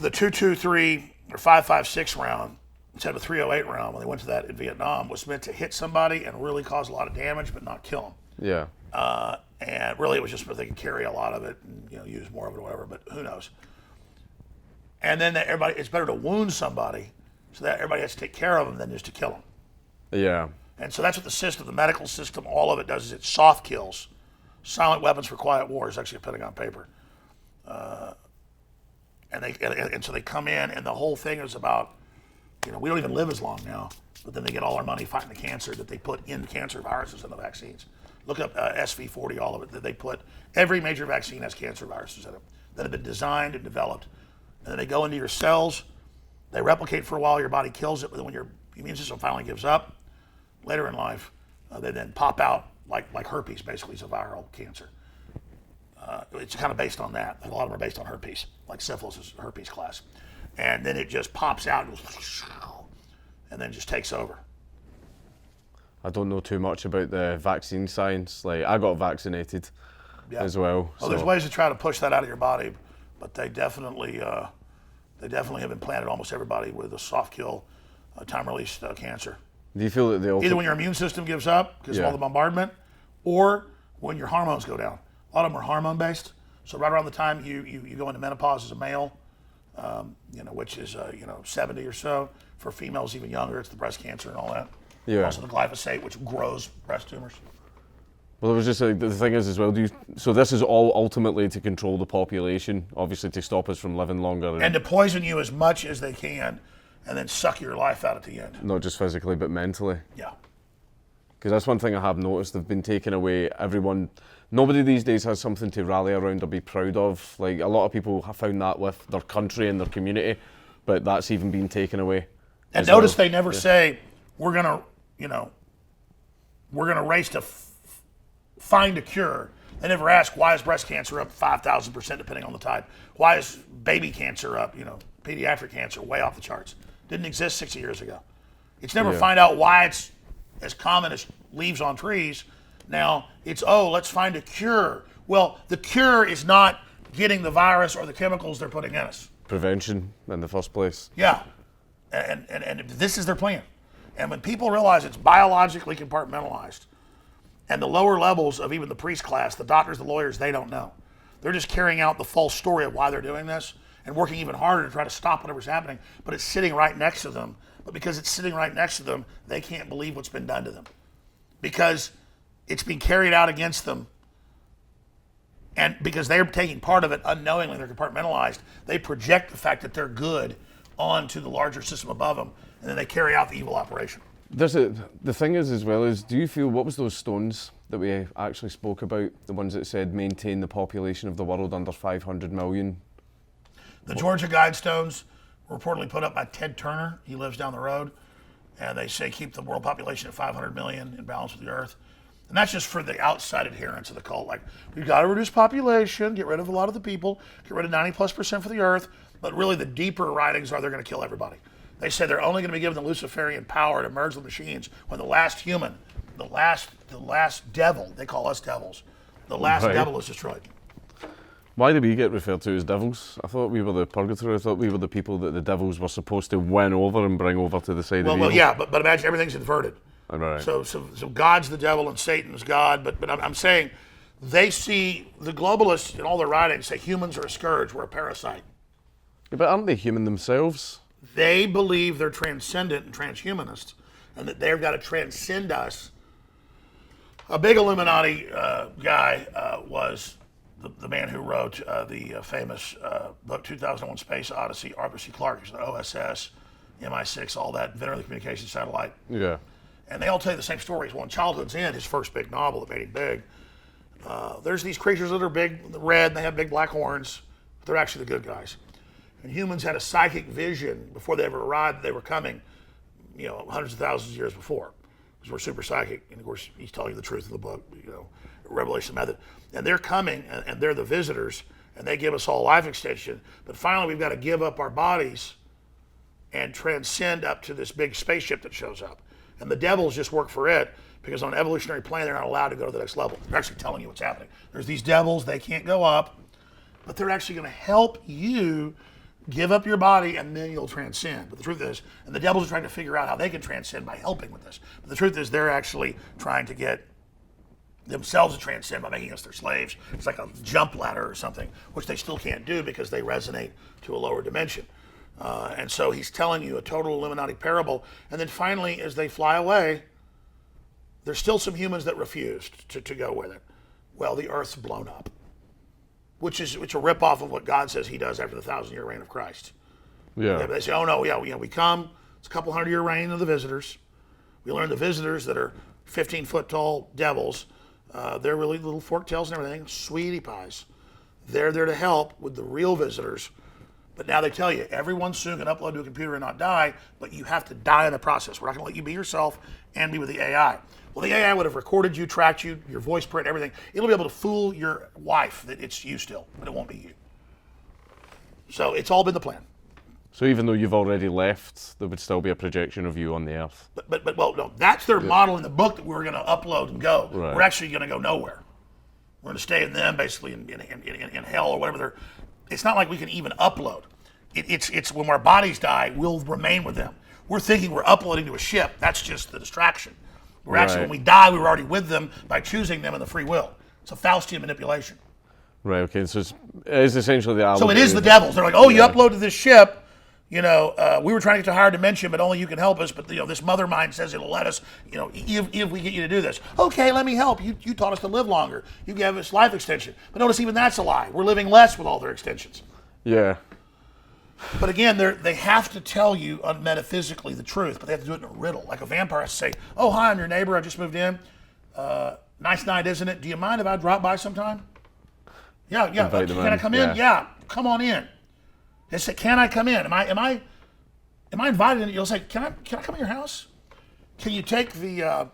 The 223 or 5.56 round, instead of a 308 round, when they went to that in Vietnam, was meant to hit somebody and really cause a lot of damage, but not kill them. Yeah. And really, it was just so they could carry a lot of it and use more of it or whatever. But who knows? And then it's better to wound somebody so that everybody has to take care of them than just to kill them. Yeah. And so that's what the system, the medical system, all of it does is it soft kills, silent weapons for quiet wars. Actually, a Pentagon paper. And so they come in, and the whole thing is about, we don't even live as long now, but then they get all our money fighting the cancer that they put in cancer viruses in the vaccines. Look up SV40, all of it. That they put, every major vaccine has cancer viruses in it that have been designed and developed. And then they go into your cells, they replicate for a while, your body kills it, but then when your immune system finally gives up, later in life, they then pop out like herpes, basically, is a viral cancer. It's kind of based on that. A lot of them are based on herpes, like syphilis is herpes class. And then it just pops out and then just takes over. I don't know too much about the vaccine science. Like, I got vaccinated as well. Well, there's ways to try to push that out of your body, but they definitely have implanted almost everybody with a soft kill, time-release cancer. Do you feel that they Either when your immune system gives up because of all the bombardment, or when your hormones go down. A lot of them are hormone-based. So right around the time you go into menopause as a male, which is 70 or so. For females even younger, it's the breast cancer and all that. Yeah. Also the glyphosate, which grows breast tumors. Well, it was just the thing is as well. So this is all ultimately to control the population, obviously to stop us from living longer and to poison you as much as they can, and then suck your life out at the end. Not just physically, but mentally. Yeah. Because that's one thing I have noticed. They've been taking away everyone. Nobody these days has something to rally around or be proud of. Like, a lot of people have found that with their country and their community, but that's even been taken away. And notice they never say, we're gonna race to find a cure. They never ask, why is breast cancer up 5,000% depending on the type? Why is baby cancer up, pediatric cancer way off the charts? Didn't exist 60 years ago. It's never find out why it's as common as leaves on trees. Now it's, let's find a cure. Well, the cure is not getting the virus or the chemicals they're putting in us. Prevention in the first place. Yeah, and this is their plan. And when people realize it's biologically compartmentalized, and the lower levels of even the priest class, the doctors, the lawyers, they don't know. They're just carrying out the false story of why they're doing this and working even harder to try to stop whatever's happening, but it's sitting right next to them. But because it's sitting right next to them, they can't believe what's been done to them. Because it's being carried out against them, and because they're taking part of it unknowingly, they're compartmentalized, they project the fact that they're good onto the larger system above them, and then they carry out the evil operation. The thing is, as well, is do you feel, what was those stones that we actually spoke about, the ones that said maintain the population of the world under 500 million? The Georgia Guidestones were reportedly put up by Ted Turner. He lives down the road. And they say keep the world population at 500 million in balance with the earth. And that's just for the outside adherents of the cult. Like, we've got to reduce population, get rid of a lot of the people, get rid of 90+% for the earth. But really the deeper writings are they're going to kill everybody. They say they're only going to be given the Luciferian power to merge the machines when the last human, the last devil, they call us devils, the last devil is destroyed. Why do we get referred to as devils? I thought we were the purgatory. I thought we were the people that the devils were supposed to win over and bring over to the side of evil. Well, yeah, but imagine everything's inverted. Right. So God's the devil and Satan's God, but I'm saying they see, the globalists in all their writings say humans are a scourge, we're a parasite. Yeah, but aren't they human themselves? They believe they're transcendent and transhumanists, and that they've got to transcend us. A big Illuminati guy was the man who wrote the famous book 2001 Space Odyssey, Arthur C. Clarke, who's the OSS, MI6, all that, inventor of the communication satellite. Yeah. And they all tell you the same stories. Well, in Childhood's End, his first big novel that made him big, There's these creatures that are big, red, and they have big black horns. But they're actually the good guys. And humans had a psychic vision before they ever arrived. They were coming, hundreds of thousands of years before, because we're super psychic. And of course, he's telling you the truth in the book, Revelation Method. And they're coming, and they're the visitors, and they give us all life extension. But finally, we've got to give up our bodies and transcend up to this big spaceship that shows up. And the devils just work for it, because on an evolutionary plane, they're not allowed to go to the next level. They're actually telling you what's happening. There's these devils, they can't go up, but they're actually going to help you give up your body, and then you'll transcend. But the truth is, and the devils are trying to figure out how they can transcend by helping with this. But the truth is, they're actually trying to get themselves to transcend by making us their slaves. It's like a jump ladder or something, which they still can't do because they resonate to a lower dimension. And so he's telling you a total Illuminati parable. And then finally, as they fly away, there's still some humans that refused to go with it. Well, the earth's blown up, which is a ripoff of what God says he does after the 1,000-year reign of Christ. Yeah. They say, oh no, we come, it's a couple 100-year reign of the visitors. We learn the visitors that are 15-foot tall devils, they're really little fork tails and everything, sweetie pies. They're there to help with the real visitors. But now they tell you, everyone soon can upload to a computer and not die, but you have to die in the process. We're not going to let you be yourself and be with the AI. Well, the AI would have recorded you, tracked you, your voice print, everything. It'll be able to fool your wife that it's you still, but it won't be you. So it's all been the plan. So even though you've already left, there would still be a projection of you on the Earth. But well, no, that's their model in the book that we're going to upload and go. Right. We're actually going to go nowhere. We're going to stay in them, basically in hell or whatever. It's not like we can even upload. It's when our bodies die, we'll remain with them. We're thinking we're uploading to a ship. That's just the distraction. We're actually, when we die, we were already with them by choosing them in the free will. It's a Faustian manipulation. Right, okay, so it's essentially the... So it is the devils. They're like, oh, you uploaded this ship, we were trying to get to a higher dimension, but only you can help us, but this mother mind says it'll let us, if we get you to do this. Okay, let me help. You taught us to live longer. You gave us life extension. But notice even that's a lie. We're living less with all their extensions. Yeah. But again, they have to tell you metaphysically the truth, but they have to do it in a riddle. Like a vampire has to say, oh, hi, I'm your neighbor. I just moved in. Nice night, isn't it? Do you mind if I drop by sometime? Yeah. Can I come in? Yeah, come on in. They say, can I come in? Am I invited in? You'll say, can I come in your house? Can you take the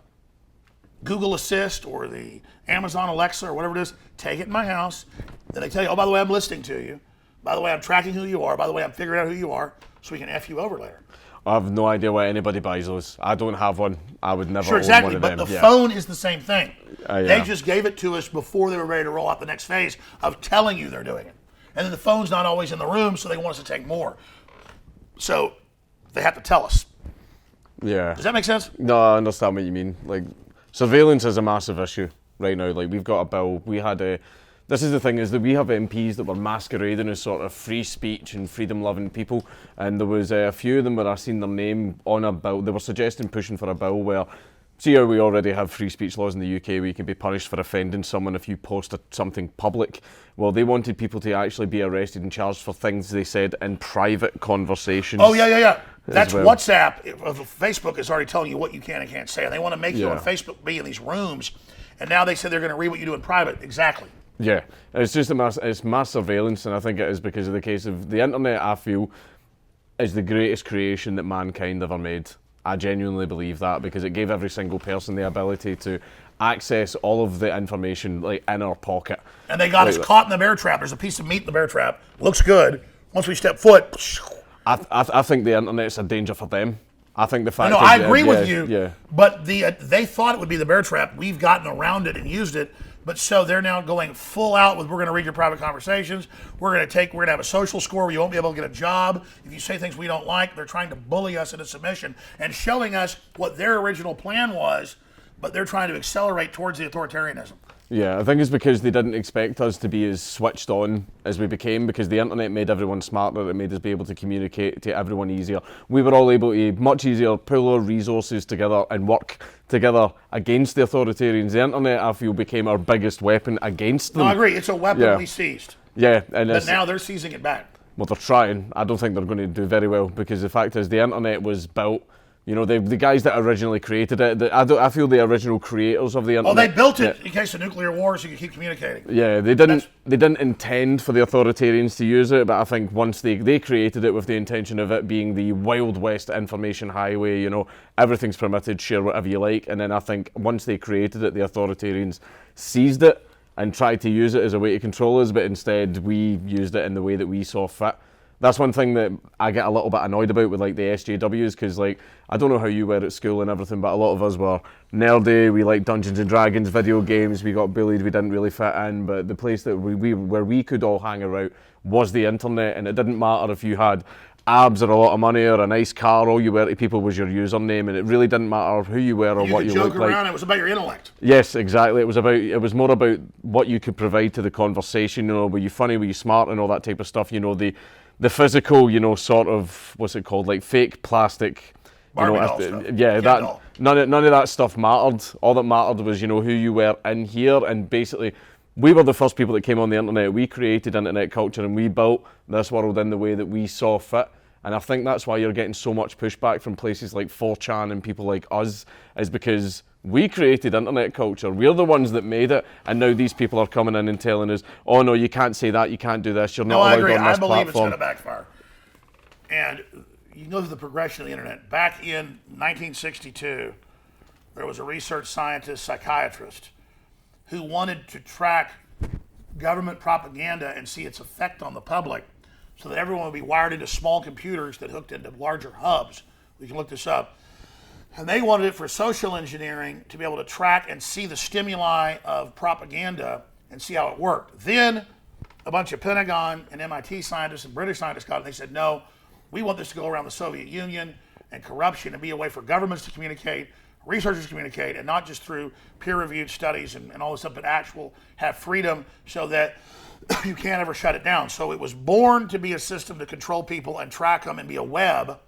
Google Assist or the Amazon Alexa or whatever it is, take it in my house. Then they tell you, oh, by the way, I'm listening to you. By the way, I'm tracking who you are. By the way, I'm figuring out who you are so we can F you over later. I have no idea why anybody buys those. I don't have one. I would never Sure, own exactly, one of but them. the phone is the same thing. Yeah. They just gave it to us before they were ready to roll out the next phase of telling you they're doing it. And then the phone's not always in the room, so they want us to take more. So they have to tell us. Yeah. Does that make sense? No, I understand what you mean. Like, surveillance is a massive issue right now. Like, we've got a bill. This is the thing, is that we have MPs that were masquerading as sort of free speech and freedom-loving people, and there was a few of them where I seen their name on a bill. They were suggesting pushing for a bill where, see how we already have free speech laws in the UK where you can be punished for offending someone if you post something public. Well, they wanted people to actually be arrested and charged for things they said in private conversations. Oh, yeah. That's well. WhatsApp. Facebook is already telling you what you can and can't say. And they want to make you on Facebook be in these rooms, and now they say they're going to read what you do in private. Exactly. Yeah, it's just it's mass surveillance, and I think it is because of the case of the internet. I feel is the greatest creation that mankind ever made. I genuinely believe that, because it gave every single person the ability to access all of the information like in our pocket. And they got us caught in the bear trap. There's a piece of meat in the bear trap. Looks good. Once we step foot. I think the internet's a danger for them. I think the fact. No, I agree with you. Yeah. But they thought it would be the bear trap. We've gotten around it and used it. But so they're now going full out with, we're going to read your private conversations. We're going to have a social score where you won't be able to get a job if you say things we don't like. They're trying to bully us into submission and showing us what their original plan was, but they're trying to accelerate towards the authoritarianism. Yeah, I think it's because they didn't expect us to be as switched on as we became, because the internet made everyone smarter. It made us be able to communicate to everyone easier. We were all able to much easier pull our resources together and work together against the authoritarians. The internet, I feel, became our biggest weapon against them. No, I agree. It's a weapon we seized. Yeah, but now they're seizing it back. Well, they're trying. I don't think they're going to do very well, because the fact is the internet was built You know, the guys that originally created it. I feel the original creators of the internet. Oh, they built it in case of nuclear war so you could keep communicating. Yeah, they didn't intend for the authoritarians to use it, but I think once they created it with the intention of it being the Wild West information highway, you know, everything's permitted, share whatever you like, and then I think once they created it, the authoritarians seized it and tried to use it as a way to control us, but instead we used it in the way that we saw fit. That's one thing that I get a little bit annoyed about with like the SJWs, because like I don't know how you were at school and everything, but a lot of us were nerdy. We liked Dungeons and Dragons, video games. We got bullied. We didn't really fit in. But the place that where we could all hang around was the internet, and it didn't matter if you had abs or a lot of money or a nice car. All you were to people was your username, and it really didn't matter who you were or what you looked like. Around, it was about your intellect. Yes, exactly. It was more about what you could provide to the conversation. You know, were you funny? Were you smart? And all that type of stuff. You know, the physical, you know, sort of, what's it called, like fake plastic, Barbie doll stuff. Yeah, Ken that doll. none of that stuff mattered. All that mattered was, you know, who you were in here, and basically, we were the first people that came on the internet. We created internet culture, and we built this world in the way that we saw fit. And I think that's why you're getting so much pushback from places like 4chan and people like us, is because we created internet culture. We're the ones that made it, and now these people are coming in and telling us, "Oh no, you can't say that. You can't do this. You're not allowed on this platform." I believe it's going to backfire. And you know the progression of the internet. Back in 1962, there was a research scientist, psychiatrist, who wanted to track government propaganda and see its effect on the public, so that everyone would be wired into small computers that hooked into larger hubs. We can look this up. And they wanted it for social engineering to be able to track and see the stimuli of propaganda and see how it worked. Then a bunch of Pentagon and MIT scientists and British scientists got it, and they said, no, we want this to go around the Soviet Union and corruption and be a way for governments to communicate, researchers to communicate, and not just through peer-reviewed studies and all this stuff, but actual have freedom so that you can't ever shut it down. So it was born to be a system to control people and track them and be a web,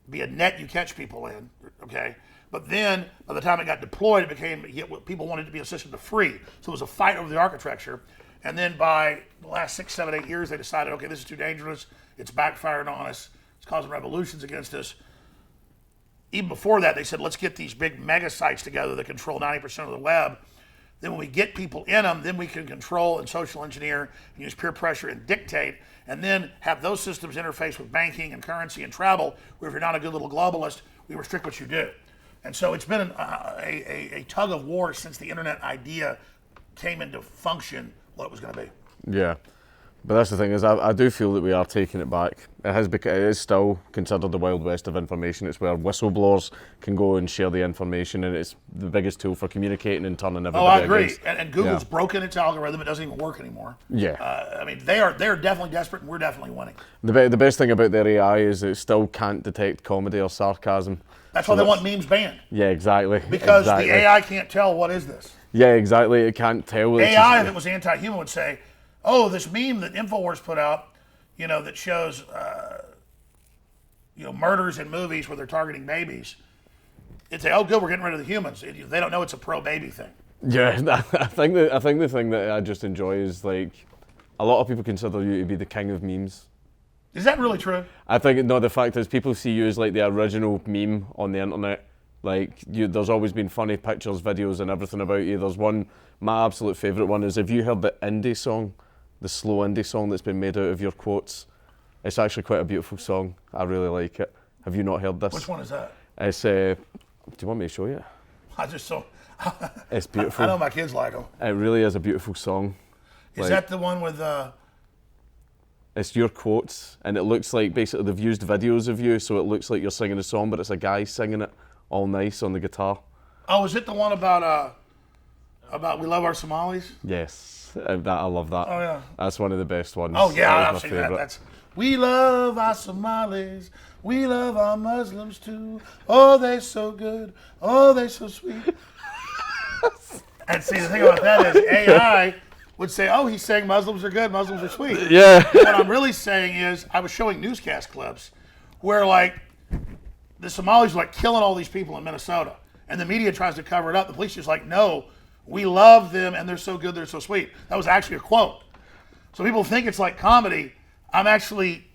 be a net you catch people in, okay? But then, by the time it got deployed, it became, people wanted it to be a system to free. So it was a fight over the architecture. And then by the last 6, 7, 8 years, they decided, okay, this is too dangerous. It's backfiring on us. It's causing revolutions against us. Even before that, they said, let's get these big mega sites together that control 90% of the web. Then when we get people in them, then we can control and social engineer and use peer pressure and dictate, and then have those systems interface with banking and currency and travel, where if you're not a good little globalist, we restrict what you do. And so it's been a tug of war since the internet idea came into function, what it was going to be. Yeah. But that's the thing, is I do feel that we are taking it back. It is still considered the Wild West of information. It's where whistleblowers can go and share the information, and it's the biggest tool for communicating and turning everybody I agree. against. And Google's broken its algorithm. It doesn't even work anymore. Yeah. I mean, they're definitely desperate, and we're definitely winning. The best thing about their AI is it still can't detect comedy or sarcasm. That's why they want memes banned. Yeah, exactly. Because the AI can't tell what is this. Yeah, exactly. It can't tell. AI, if it was anti-human, would say, oh, this meme that InfoWars put out, you know, that shows, murders in movies where they're targeting babies. It'd say, oh, good, we're getting rid of the humans. They don't know it's a pro-baby thing. Yeah, I think the thing that I just enjoy is, like, a lot of people consider you to be the king of memes. Is that really true? I think, no, the fact is people see you as like the original meme on the internet. Like, there's always been funny pictures, videos and everything about you. There's one, my absolute favourite one is, have you heard the indie song? The slow indie song that's been made out of your quotes? It's actually quite a beautiful song. I really like it. Have you not heard this? Which one is that? It's, do you want me to show you? I just saw. It's beautiful. I know my kids like them. It really is a beautiful song. Is that the one with... It's your quotes, and it looks like basically they've used videos of you, so it looks like you're singing a song, but it's a guy singing it all nice on the guitar. Oh, is it the one about we love our Somalis? Yes, I love that. Oh yeah, that's one of the best ones. Oh yeah, that I've seen that. That's we love our Somalis, we love our Muslims too. Oh, they're so good. Oh, they're so sweet. And see, the thing about that is AI would say, oh, he's saying Muslims are good, Muslims are sweet. Yeah. What I'm really saying is, I was showing newscast clips where, like, the Somalis are, like, killing all these people in Minnesota. And the media tries to cover it up. The police are just like, no, we love them, and they're so good, they're so sweet. That was actually a quote. So people think it's like comedy. I'm actually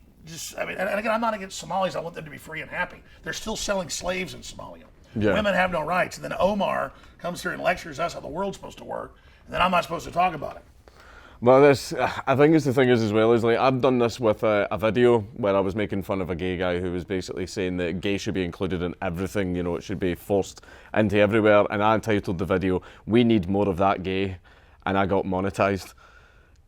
I mean, and again, I'm not against Somalis. I want them to be free and happy. They're still selling slaves in Somalia. Yeah. Women have no rights. And then Omar comes here and lectures us how the world's supposed to work, and then I'm not supposed to talk about it. Well, I think the thing is as well is like I've done this with a video where I was making fun of a gay guy who was basically saying that gay should be included in everything, you know, it should be forced into everywhere, and I entitled the video, "We Need More of That Gay," and I got monetized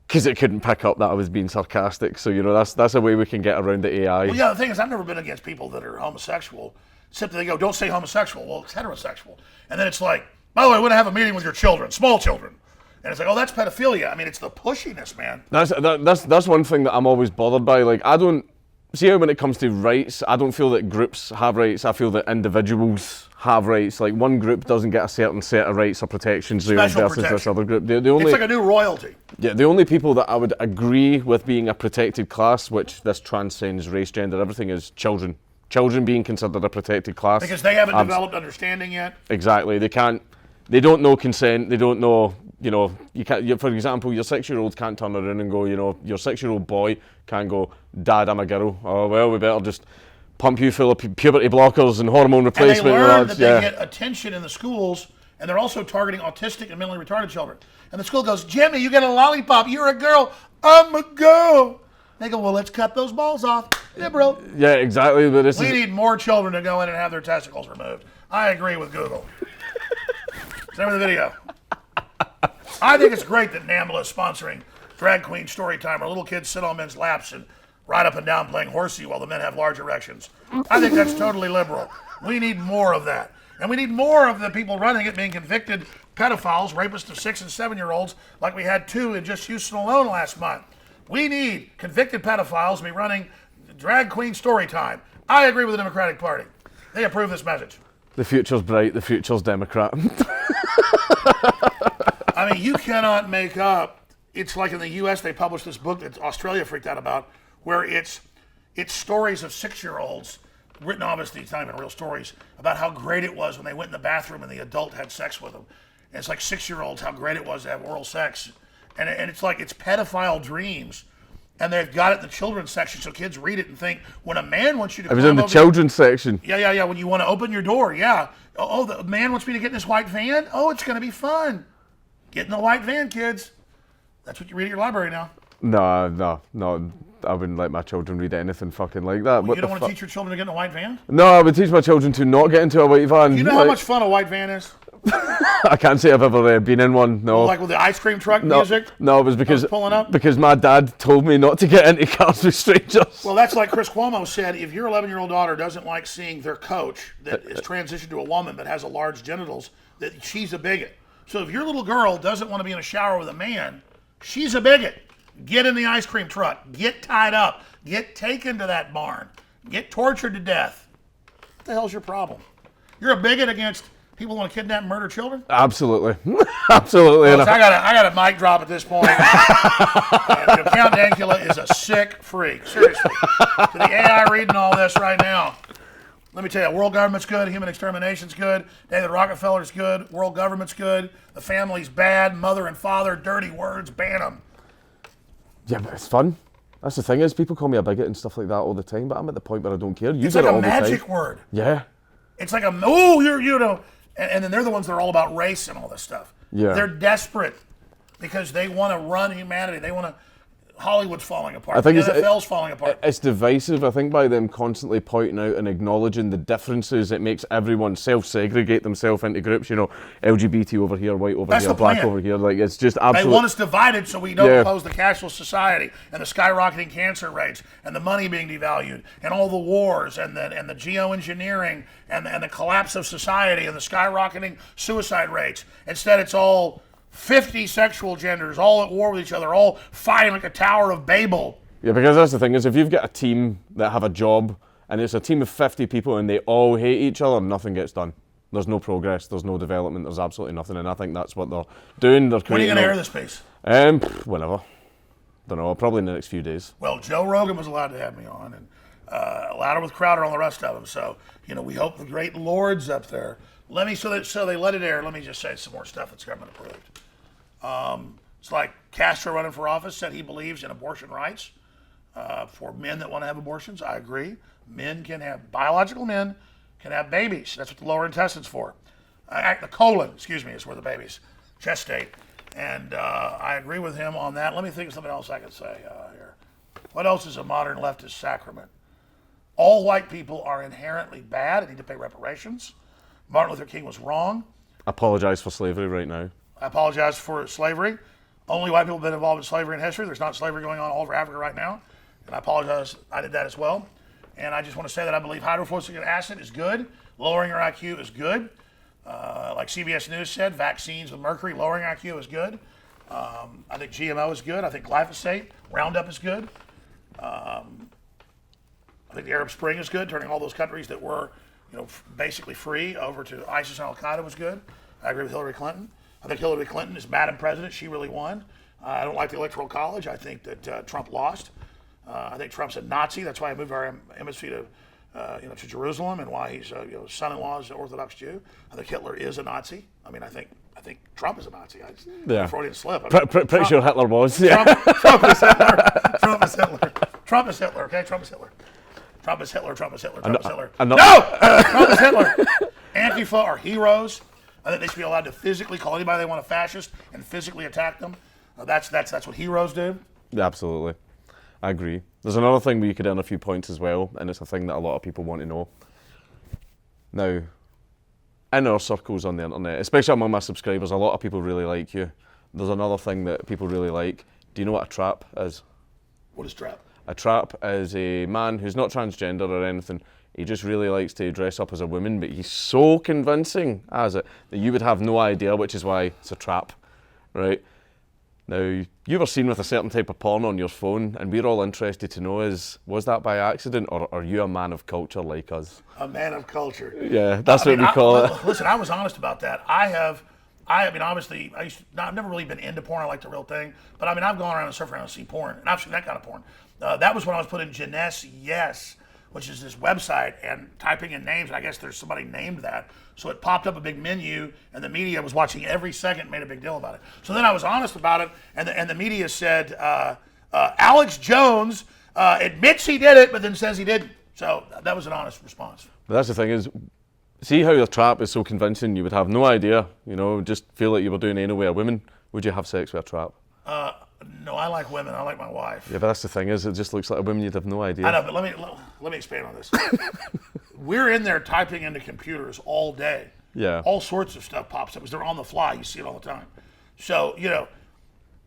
because it couldn't pick up that I was being sarcastic. So, you know, that's a way we can get around the AI. Well, yeah, the thing is, I've never been against people that are homosexual, except that they go, don't say homosexual. Well, it's heterosexual. And then it's like, by the way, I want to have a meeting with your children, small children. And it's like, oh, that's pedophilia. I mean, it's the pushiness, man. That's one thing that I'm always bothered by. Like, I don't see how when it comes to rights, I don't feel that groups have rights. I feel that individuals have rights. Like, one group doesn't get a certain set of rights or protections versus this other group. The only, it's like a new royalty. Yeah, the only people that I would agree with being a protected class, which this transcends race, gender, everything, is children. Children being considered a protected class. Because they haven't developed understanding yet. Exactly. They don't know consent. They don't know, you know, for example, your 6-year-old can't turn around and go, you know, your 6-year-old boy can't go, "Dad, I'm a girl. Oh, well, we better just pump you full of puberty blockers and hormone replacement." And they learn that they get attention in the schools, and they're also targeting autistic and mentally retarded children. And the school goes, "Jimmy, you get a lollipop. You're a girl. I'm a girl." They go, "Well, let's cut those balls off." Liberal. Yeah, exactly. But we need more children to go in and have their testicles removed. I agree with Google. Send me the video. I think it's great that NAMBLA is sponsoring Drag Queen Story Time, where little kids sit on men's laps and ride up and down playing horsey while the men have large erections. I think that's totally liberal. We need more of that. And we need more of the people running it being convicted pedophiles, rapists of 6- and 7-year-olds, like we had 2 in just Houston alone last month. We need convicted pedophiles to be running Drag Queen Story Time. I agree with the Democratic Party. They approve this message. The future's bright, the future's Democrat. I mean, you cannot make up. It's like in the U.S. they published this book that Australia freaked out about, where it's stories of 6-year-olds, written obviously, it's not even real stories, about how great it was when they went in the bathroom and the adult had sex with them. And it's like 6-year-olds, how great it was to have oral sex. And it's like, it's pedophile dreams. And they've got it in the children's section, so kids read it and think, when a man wants you to I was in the children's section. Yeah. When you want to open your door, yeah. Oh, the man wants me to get in this white van? Oh, it's going to be fun. Get in the white van, kids. That's what you read at your library now. No. I wouldn't let my children read anything fucking like that. Well, you don't want to teach your children to get in a white van? No, I would teach my children to not get into a white van. You know how much fun a white van is? I can't say I've ever been in one, no. Like with the ice cream truck music? No, it was pulling up? because my dad told me not to get into cars with strangers. Well, that's like Chris Cuomo said, if your 11-year-old daughter doesn't like seeing their coach that is transitioned to a woman that has a large genitals, that she's a bigot. So if your little girl doesn't want to be in a shower with a man, she's a bigot. Get in the ice cream truck. Get tied up. Get taken to that barn. Get tortured to death. What the hell's your problem? You're a bigot against people who want to kidnap and murder children? Absolutely. Absolutely. Well, I got a mic drop at this point. Count Dankula is a sick freak. Seriously. To the AI reading all this right now. Let me tell you, world government's good, human extermination's good, David Rockefeller's good, world government's good, the family's bad, mother and father, dirty words, ban them. Yeah, but it's fun. That's the thing is, people call me a bigot and stuff like that all the time, but I'm at the point where I don't care. It's like a magic word. Yeah. It's like and then they're the ones that are all about race and all this stuff. Yeah. They're desperate because they want to run humanity. They want to. Hollywood's falling apart. I think the NFL's falling apart. It's divisive. I think by them constantly pointing out and acknowledging the differences, it makes everyone self-segregate themselves into groups. You know, LGBT over here, white over here, black over here. Like, it's just absolute. They want us divided so we don't oppose the cashless society and the skyrocketing cancer rates and the money being devalued and all the wars and the geoengineering and the collapse of society and the skyrocketing suicide rates. Instead, it's all 50 sexual genders, all at war with each other, all fighting like a Tower of Babel. Yeah, because that's the thing is, if you've got a team that have a job and it's a team of 50 people and they all hate each other, nothing gets done. There's no progress, there's no development, there's absolutely nothing, and I think that's what they're doing. They're when are you going to air this piece? Whenever. Don't know, probably in the next few days. Well, Joe Rogan was allowed to have me on, and Louder with Crowder and all the rest of them, so, we hope the great lords up there. So they let it air. Let me just say some more stuff that's government approved. It's like Castro running for office said he believes in abortion rights. for men that want to have abortions. I agree. Biological men can have babies. That's what the lower intestine's for. The colon, is where the babies gestate. And I agree with him on that. Let me think of something else I could say here. What else is a modern leftist sacrament? All white people are inherently bad and need to pay reparations. Martin Luther King was wrong. Apologize for slavery right now. I apologize for slavery. Only white people have been involved in slavery in history. There's not slavery going on all over Africa right now. And I apologize. I did that as well. And I just want to say that I believe hydrofluoric acid is good. Lowering your IQ is good. Like CBS News said, vaccines with mercury lowering IQ is good. I think GMO is good. I think glyphosate, Roundup is good. I think the Arab Spring is good, turning all those countries that were, basically free over to ISIS and Al Qaeda was good. I agree with Hillary Clinton. I think Hillary Clinton is Madam President. She really won. I don't like the Electoral College. I think that Trump lost. I think Trump's a Nazi. That's why I moved our embassy to Jerusalem, and why he's son-in-law is an Orthodox Jew. I think Hitler is a Nazi. I think Trump is a Nazi. Freudian slip. Pretty sure Hitler was. Yeah. Trump is Hitler. Trump is Hitler. Trump is Hitler. Okay, Trump is Hitler. Trump is Hitler. Trump is Hitler. Trump is Hitler. No! Trump is Hitler. Antifa are heroes. I think they should be allowed to physically call anybody they want a fascist and physically attack them. That's what heroes do. Yeah, absolutely. I agree. There's another thing where you could earn a few points as well, and it's a thing that a lot of people want to know. Now, in our circles on the internet, especially among my subscribers, a lot of people really like you. There's another thing that people really like. Do you know what a trap is? What is trap? A trap is a man who's not transgender or anything. He just really likes to dress up as a woman, but he's so convincing as it that you would have no idea, which is why it's a trap, right? Now, you were seen with a certain type of porn on your phone, and we're all interested to know was that by accident, or are you a man of culture like us? A man of culture. Yeah, that's what we call it. Listen, I was honest about that. Obviously, I've never really been into porn. I like the real thing. But I've gone around and surfed around and seen porn, and I've seen that kind of porn. That was when I was put in Jeunesse Yes, which is this website, and typing in names, and I guess there's somebody named that. So it popped up a big menu, and the media was watching every second, made a big deal about it. So then I was honest about it, and the media said, Alex Jones admits he did it, but then says he didn't. So that was an honest response. But that's the thing is, see how your trap is so convincing, you would have no idea, just feel like you were doing anyway a woman. Would you have sex with a trap? No, I like women. I like my wife. Yeah, but that's the thing is, it just looks like a woman you'd have no idea. I know, but let me expand on this. We're in there typing into computers all day. Yeah. All sorts of stuff pops up because they're on the fly. You see it all the time. So,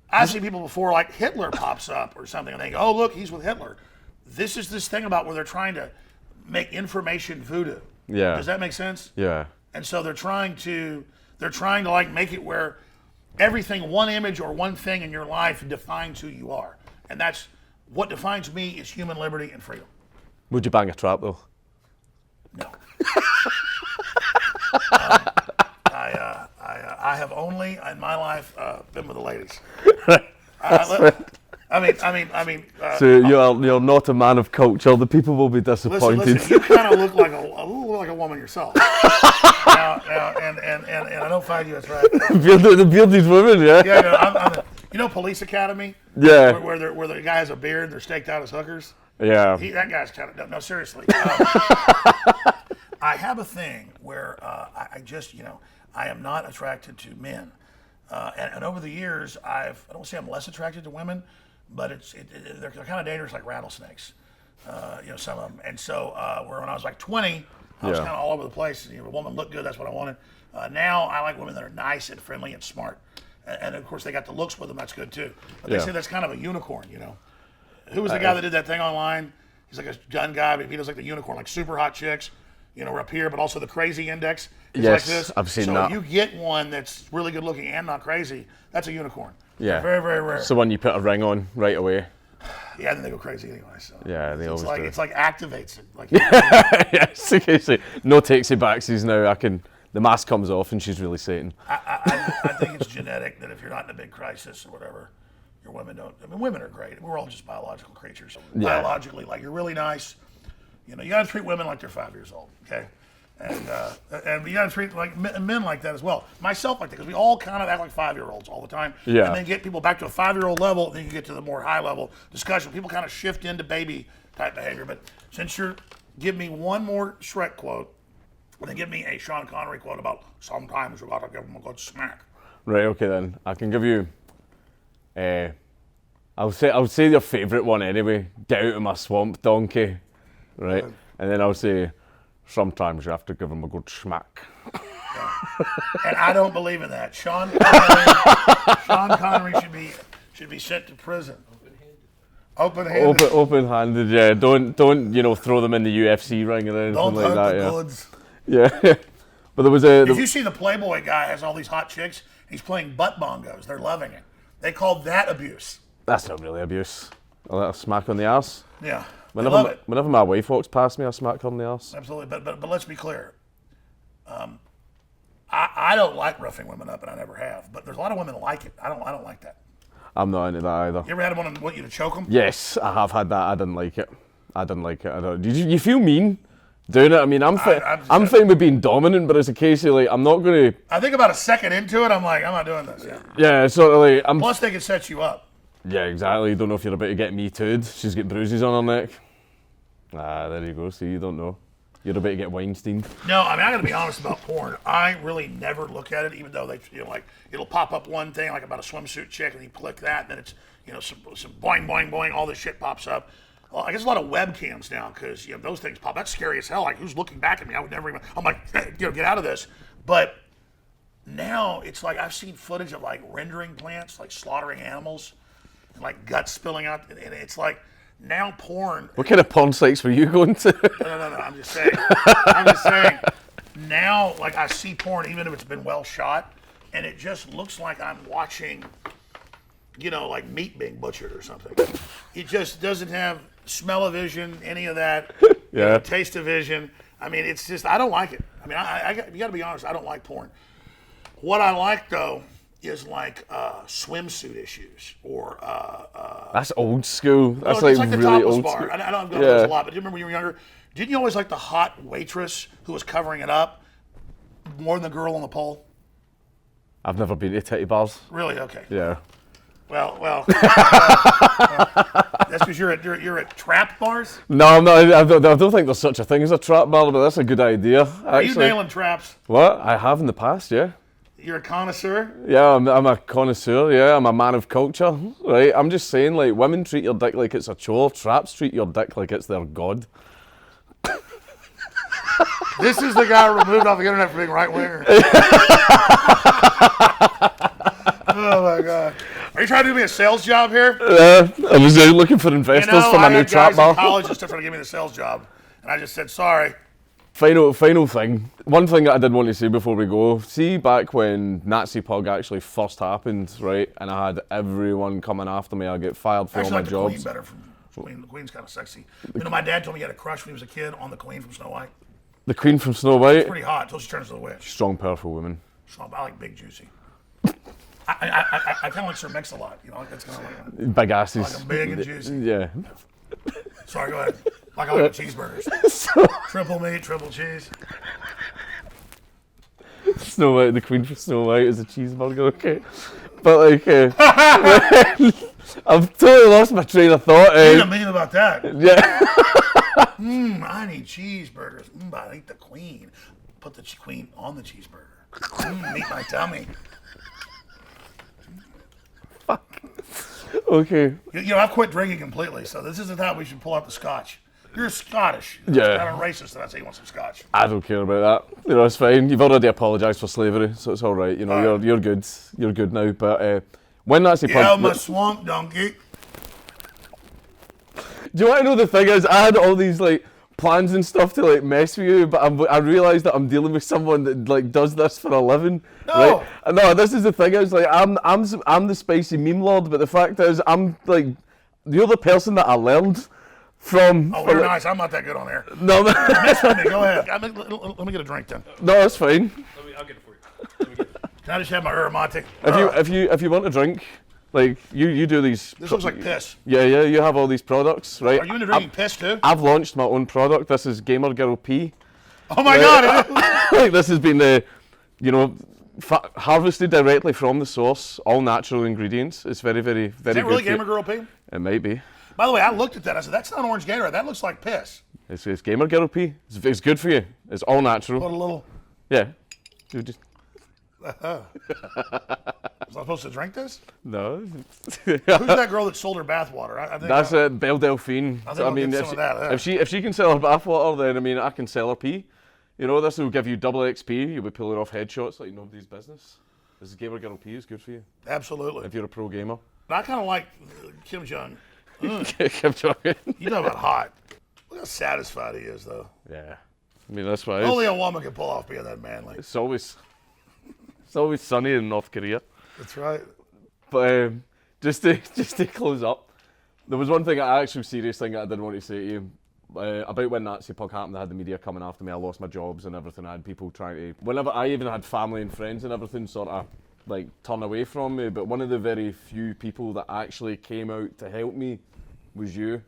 I've seen people before, like Hitler pops up or something, and they go, oh, look, he's with Hitler. This is this thing about where they're trying to make information voodoo. Yeah. Does that make sense? Yeah. And so they're trying to like make it where everything, one image or one thing in your life defines who you are. And that's what defines me is human liberty and freedom. Would you bang a trap though? No. I have only in my life been with the ladies. So you're not a man of culture. The people will be disappointed. Listen, you kind of look like a woman yourself. now, and I don't find you attractive. The bearded woman, yeah. Yeah, Police Academy. Yeah. Where the guy has a beard and they're staked out as hookers. Yeah. That guy's kind of no, seriously. I have a thing where I am not attracted to men, and over the years I don't say I'm less attracted to women, but they're kind of dangerous like rattlesnakes, some of them. And so where when I was like 20, I was kind of all over the place. A woman looked good, that's what I wanted. Now I like women that are nice and friendly and smart, and of course they got the looks with them. That's good too. But they say that's kind of a unicorn, Who was the guy that did that thing online? He's like a gun guy, but he does like the unicorn, like super hot chicks, are up here, but also the crazy index is yes, like this. I've seen so that. So if you get one that's really good looking and not crazy, that's a unicorn. Yeah. They're very, very rare. So when you put a ring on right away. Yeah, then they go crazy anyway. So yeah, they always do. It's like activates it. Like yes, okay, no takesy backsies now. The mask comes off and she's really Satan. I think it's genetic that if you're not in a big crisis or whatever, your women don't. Women are great. We're all just biological creatures. Yeah. Biologically, like you're really nice. You got to treat women like they're 5 years old. Okay. And you got to treat like men like that as well. Myself like that, because we all kind of act like 5-year-olds all the time. Yeah. And then get people back to a 5-year-old level, then you get to the more high level discussion. People kind of shift into baby type behavior. But since give me one more Shrek quote, and then give me a Sean Connery quote about sometimes you gotta give them a good smack. Right. Okay then. I can give you. I'll say your favourite one anyway. Get out of my swamp, donkey. Right. And then I'll say, sometimes you have to give them a good smack. And I don't believe in that. Sean Connery should be sent to prison. Open-handed. Open-handed. Yeah. Don't throw them in the UFC ring or anything Don't like hurt that. the Yeah. goods. Yeah. But there was a. Did you see the Playboy guy has all these hot chicks? He's playing butt bongos. They're loving it. They call that abuse. That's not really abuse. A little smack on the arse. Yeah. I love it. Whenever my wife walks past me, I smack her on the arse. Absolutely. But let's be clear. I don't like roughing women up, and I never have. But there's a lot of women like it. I don't like that. I'm not into that either. You ever had one want you to choke them? Yes, I have had that. I didn't like it. You feel mean doing it? I mean, I'm fine with being dominant, but it's a case of like, I'm not going to. I think about a second into it, I'm like, I'm not doing this. Yeah. Yeah, sort of like. Plus, they can set you up. Yeah, exactly. You don't know if you're about to get me too'd. She's got bruises on her neck. Ah, there you go. See, you don't know. You're about to get Weinstein. No, I mean, I got to be honest about porn. I really never look at it, even though like it'll pop up one thing like about a swimsuit chick, and you click that, and then it's some boing boing boing, all this shit pops up. Well, I guess a lot of webcams now because those things pop. That's scary as hell. Like who's looking back at me? I would never even. I'm like, get out of this. But now it's like I've seen footage of like rendering plants, like slaughtering animals, and like guts spilling out, and it's like. Now porn. What kind of porn sites were you going to? No. I'm just saying. Now, like I see porn, even if it's been well shot, and it just looks like I'm watching, like meat being butchered or something. It just doesn't have smell-o-vision, any of that. Yeah. Taste-o-vision. I mean, it's just I don't like it. I mean, you got to be honest. I don't like porn. What I like though is like swimsuit issues or That's old school. That's it's like the really topless old bar. school. I know I'm going to this a lot, but do you remember when you were younger? Didn't you always like the hot waitress who was covering it up more than the girl on the pole? I've never been to titty bars. Really? Okay. Yeah. Well, that's because you're at trap bars. No, I'm not. I don't think there's such a thing as a trap bar, but that's a good idea. Actually. Are you nailing traps? What? I have in the past, yeah. You're a connoisseur? Yeah, I'm a connoisseur, yeah, I'm a man of culture, right? I'm just saying, like, women treat your dick like it's a chore, traps treat your dick like it's their god. This is the guy removed off the internet for being right-winger. Oh, my God. Are you trying to do me a sales job here? I was looking for investors for my new trap bar. I had guys in college just trying to give me the sales job, and I just said, sorry. Final thing. One thing that I did want to say before we go. See, back when Nazi Pug actually first happened, right, and I had everyone coming after me, I get fired for all my I like the Queen jobs. better from Queen. The Queen's kind of sexy. My dad told me he had a crush when he was a kid on the Queen from Snow White. The Queen from Snow White. Pretty hot until she turns to the witch. Strong, powerful woman. So I like big, juicy. I kind of like Sir Mix-a-Lot. That's kind of like Big asses. like a big and juicy. Yeah. Sorry, go ahead. Like I like cheeseburgers. Triple meat, triple cheese. Snow White, the Queen from Snow White is a cheeseburger, okay. But like, I've totally lost my train of thought. You didn't mean about that. Yeah. I need cheeseburgers. But I eat the Queen. Put the Queen on the cheeseburger. Meet my tummy. Okay. I've quit drinking completely, so this isn't how we should pull out the scotch. You're Scottish. Yeah. It's kind of racist that I say you want some scotch. I don't care about that. It's fine. You've already apologised for slavery, so it's all right. You're good. You're good now. But when Nazi Pug... Yeah, my swamp donkey. Do you want to know the thing is, I had all these like plans and stuff to like mess with you, but I realised that I'm dealing with someone that like does this for a living. No. Right? No, this is the thing is like I'm the spicy meme lord, but the fact is I'm like you're the person that I learned from. Oh, very nice. I'm not that good on air. No, Mess with me. Go ahead. Let me get a drink then. no, that's fine. I'll get it for you. Can I just have my Uramate? If you want a drink, like you do these. This looks like piss. Yeah, you have all these products, right? Are you into drinking piss too? I've launched my own product. This is Gamer Girl P. Oh my God! Like this has been you know, harvested directly from the source, all natural ingredients. It's very, very, very Is that really good. Gamer Girl Pee? It might be. By the way, I looked at that. I said, "That's not orange Gatorade. That looks like piss." It's Gamer Girl Pee. It's good for you. It's all natural. Put a little. Yeah. You just Was I supposed to drink this? no. Who's that girl that sold her bathwater? I think That's it, Belle Delphine. I think I'll get some of that, yeah. if she can sell her bathwater, then I mean I can sell her pee. You know, this will give you double XP. You'll be pulling off headshots like nobody's business. This is Gamer Girl Pee is good for you Absolutely. if you're a pro gamer. But I kind of like Kim Jong. Kim Jong-un. You know about hot. Look how satisfied he is, though. Yeah, I mean that's why Only a woman can pull off being that manly. it's always sunny in North Korea. That's right. But just to close up, there was one thing, an actual serious thing that I did want to say to you. About when Nazi Pug happened, I had the media coming after me, I lost my jobs and everything, I had people trying to, whenever I even had family and friends and everything sort of like turn away from me, but one of the very few people that actually came out to help me was you.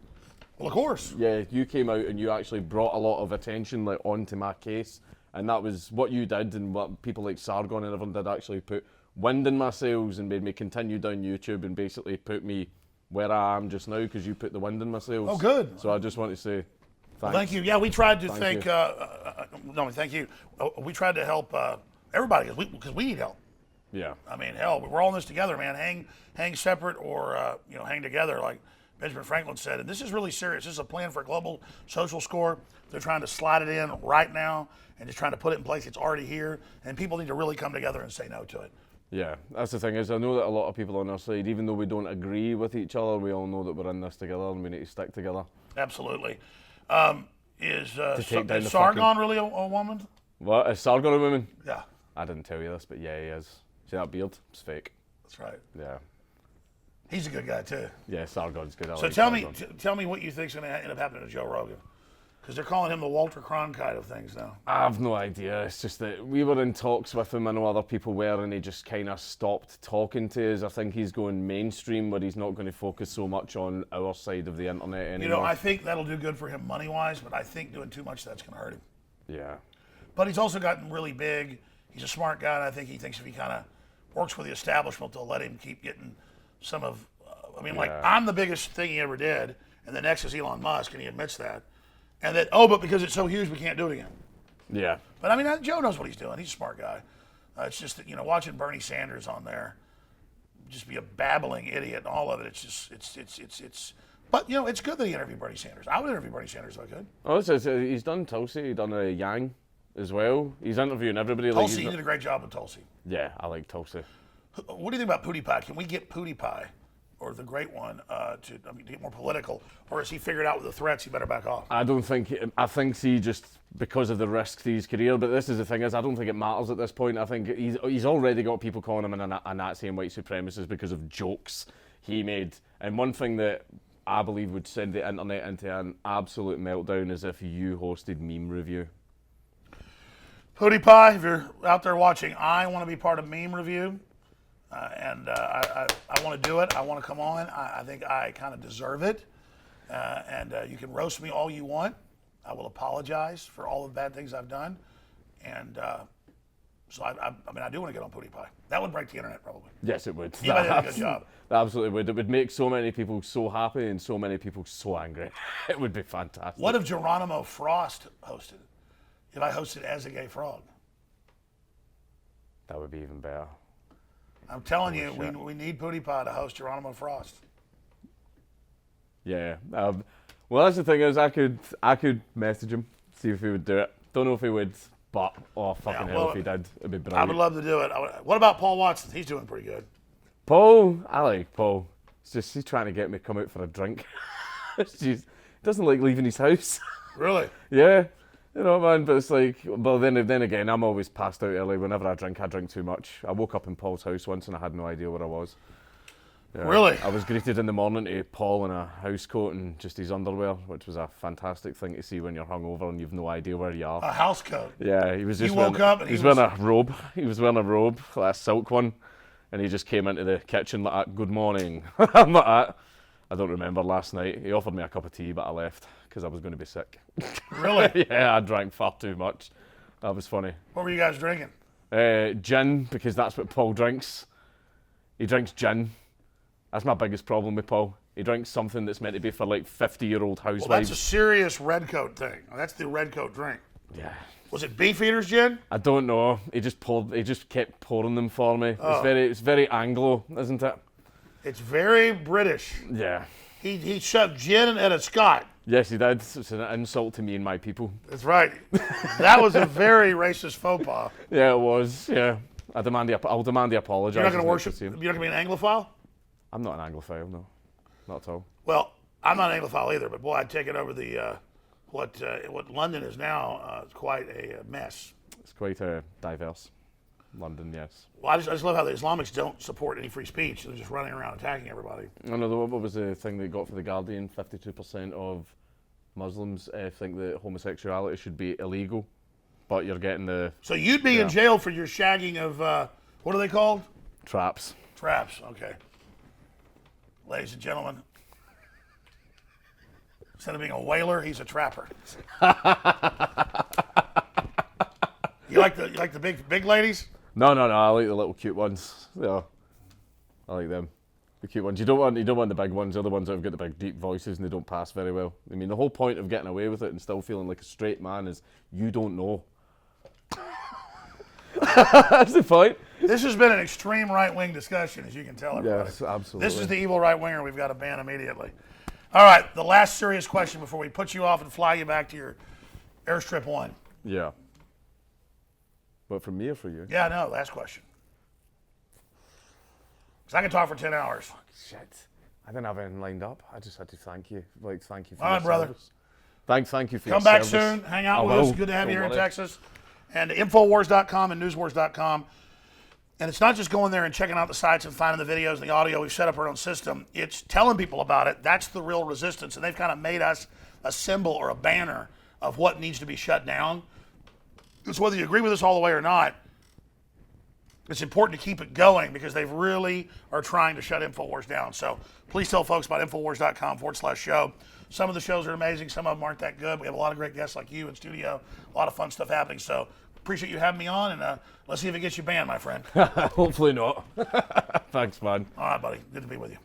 Well, of course. Yeah, you came out and you actually brought a lot of attention like onto my case, and that was what you did and what people like Sargon and everyone did, actually put wind in my sails and made me continue down YouTube and basically put me where I am just now because you put the wind in my sails. Oh, good. So I just want to say thanks. Well, thank you. Yeah, we tried to Thank think. you. No, thank you. We tried to help everybody because we need help. Yeah. I mean, hell, we're all in this together, man. Hang separate or hang together, like Benjamin Franklin said. And this is really serious. This is a plan for a global social score. They're trying to slide it in right now and just trying to put it in place. It's already here, and people need to really come together and say no to it. Yeah, that's the thing is I know that a lot of people on our side, even though we don't agree with each other, we all know that we're in this together and we need to stick together. Absolutely. Is take down the Sargon really a woman? What? Is Sargon a woman? Yeah, I didn't tell you this, but yeah, he is. See that beard? It's fake. that's right. Yeah. He's a good guy too. Yeah, Sargon's good. I So like tell me, Sargon. tell me what you think's going to end up happening to Joe Rogan, because they're calling him the Walter Cronkite of things now. I have no idea. It's just that we were in talks with him. I know other people were, and he just kind of stopped talking to us. I think he's going mainstream, but he's not going to focus so much on our side of the internet anymore. You know, I think that'll do good for him money-wise, but I think doing too much that's going to hurt him. Yeah. But he's also gotten really big. He's a smart guy, and I think he thinks if he kind of works with the establishment, they'll let him keep getting some of. Like I'm the biggest thing he ever did, and the next is Elon Musk, and he admits that. And that, but because it's so huge, we can't do it again. Yeah. But I mean, Joe knows what he's doing. He's a smart guy. It's just that, watching Bernie Sanders on there, just be a babbling idiot and all of it. It's just, it's. But it's good that he interviewed Bernie Sanders. I would interview Bernie Sanders if I could. Oh, he's done Tulsi. He's done a Yang as well. He's interviewing everybody. Tulsi, he did a great job with Tulsi. Yeah, I like Tulsi. What do you think about PewDiePie? Can we get PewDiePie, or the great one, to get more political, or has he figured out with the threats he better back off? I think he just, because of the risk to his career, but this is the thing is, I don't think it matters at this point. I think he's already got people calling him a Nazi and white supremacist because of jokes he made. And one thing that I believe would send the internet into an absolute meltdown is if you hosted Meme Review. PewDiePie, if you're out there watching, I want to be part of Meme Review. I want to do it. I want to come on. I think I kind of deserve it. And you can roast me all you want. I will apologize for all the bad things I've done. And so I do want to get on PewDiePie. That would break the internet probably. Yes, it would. He might do a good job. That absolutely would. It would make so many people so happy and so many people so angry. It would be fantastic. What if Geronimo Frost hosted? If I hosted as a gay frog? That would be even better. I'm telling you, we need PewDiePie to host Geronimo Frost. Yeah. Well, that's the thing is, I could message him, see if he would do it. Don't know if he would, but fucking hell, if he did, it'd be brilliant. I would love to do it. What about Paul Watson? He's doing pretty good. Paul, I like Paul. It's just he's trying to get me to come out for a drink. He doesn't like leaving his house. Really? Yeah. Man, but it's like, well, then again, I'm always passed out early. Whenever I drink too much. I woke up in Paul's house once and I had no idea where I was. Yeah, really? I was greeted in the morning to Paul in a house coat and just his underwear, which was a fantastic thing to see when you're hungover and you've no idea where you are. A house coat? Yeah, he was just woke up and he was wearing a robe. He was wearing a robe, like a silk one, and he just came into the kitchen like, "Good morning." I'm like that. I don't remember last night. He offered me a cup of tea, but I left because I was going to be sick. Really? Yeah, I drank far too much. That was funny. What were you guys drinking? Gin, because that's what Paul drinks. He drinks gin. That's my biggest problem with Paul. He drinks something that's meant to be for like 50-year-old housewives. Well, that's a serious redcoat thing. That's the redcoat drink. Yeah. Was it Beefeater's gin? I don't know. He just kept pouring them for me. Oh. It's very Anglo, isn't it? It's very British. Yeah. He shoved gin at a Scot. Yes, he did. It's an insult to me and my people. That's right. That was a very racist faux pas. Yeah, it was. Yeah. I'll demand the apology. You're not going to worship. You're not going to be an Anglophile. I'm not an Anglophile, no. Not at all. Well, I'm not an Anglophile either, but boy, I'd take it over the what London is now. It's quite a mess. It's quite diverse. London, yes. Well, I just love how the Islamics don't support any free speech. They're just running around attacking everybody. I know, what was the thing they got for The Guardian? 52% of Muslims think that homosexuality should be illegal, but you're getting the... So you'd be in jail for your shagging of, what are they called? Traps. Traps, okay. Ladies and gentlemen, instead of being a whaler, he's a trapper. You like the big ladies? No, I like the little cute ones. Yeah, I like them. The cute ones. You don't want the big ones. The other ones that have got the big deep voices and they don't pass very well. I mean, the whole point of getting away with it and still feeling like a straight man is you don't know. That's the point. This has been an extreme right-wing discussion, as you can tell, everybody. Yes, absolutely. This is the evil right-winger we've got to ban immediately. All right, the last serious question before we put you off and fly you back to your Airstrip 1. Yeah. But for me or for you? Yeah, no, last question. Because I can talk for 10 hours. Shit. I didn't have anything lined up. I just had to thank you. Thank you for All right, your brother. service. Thank you for Come your back service. soon. Hang out I with will. us. Good to have you here in Don't worry. Texas. And Infowars.com and Newswars.com. And it's not just going there and checking out the sites and finding the videos and the audio. We've set up our own system. It's telling people about it. That's the real resistance. And they've kind of made us a symbol or a banner of what needs to be shut down. It's whether you agree with us all the way or not, it's important to keep it going because they really are trying to shut InfoWars down. So please tell folks about Infowars.com/show. Some of the shows are amazing. Some of them aren't that good. We have a lot of great guests like you in studio. A lot of fun stuff happening. So appreciate you having me on, and let's see if it gets you banned, my friend. Hopefully not. Thanks, man. All right, buddy. Good to be with you.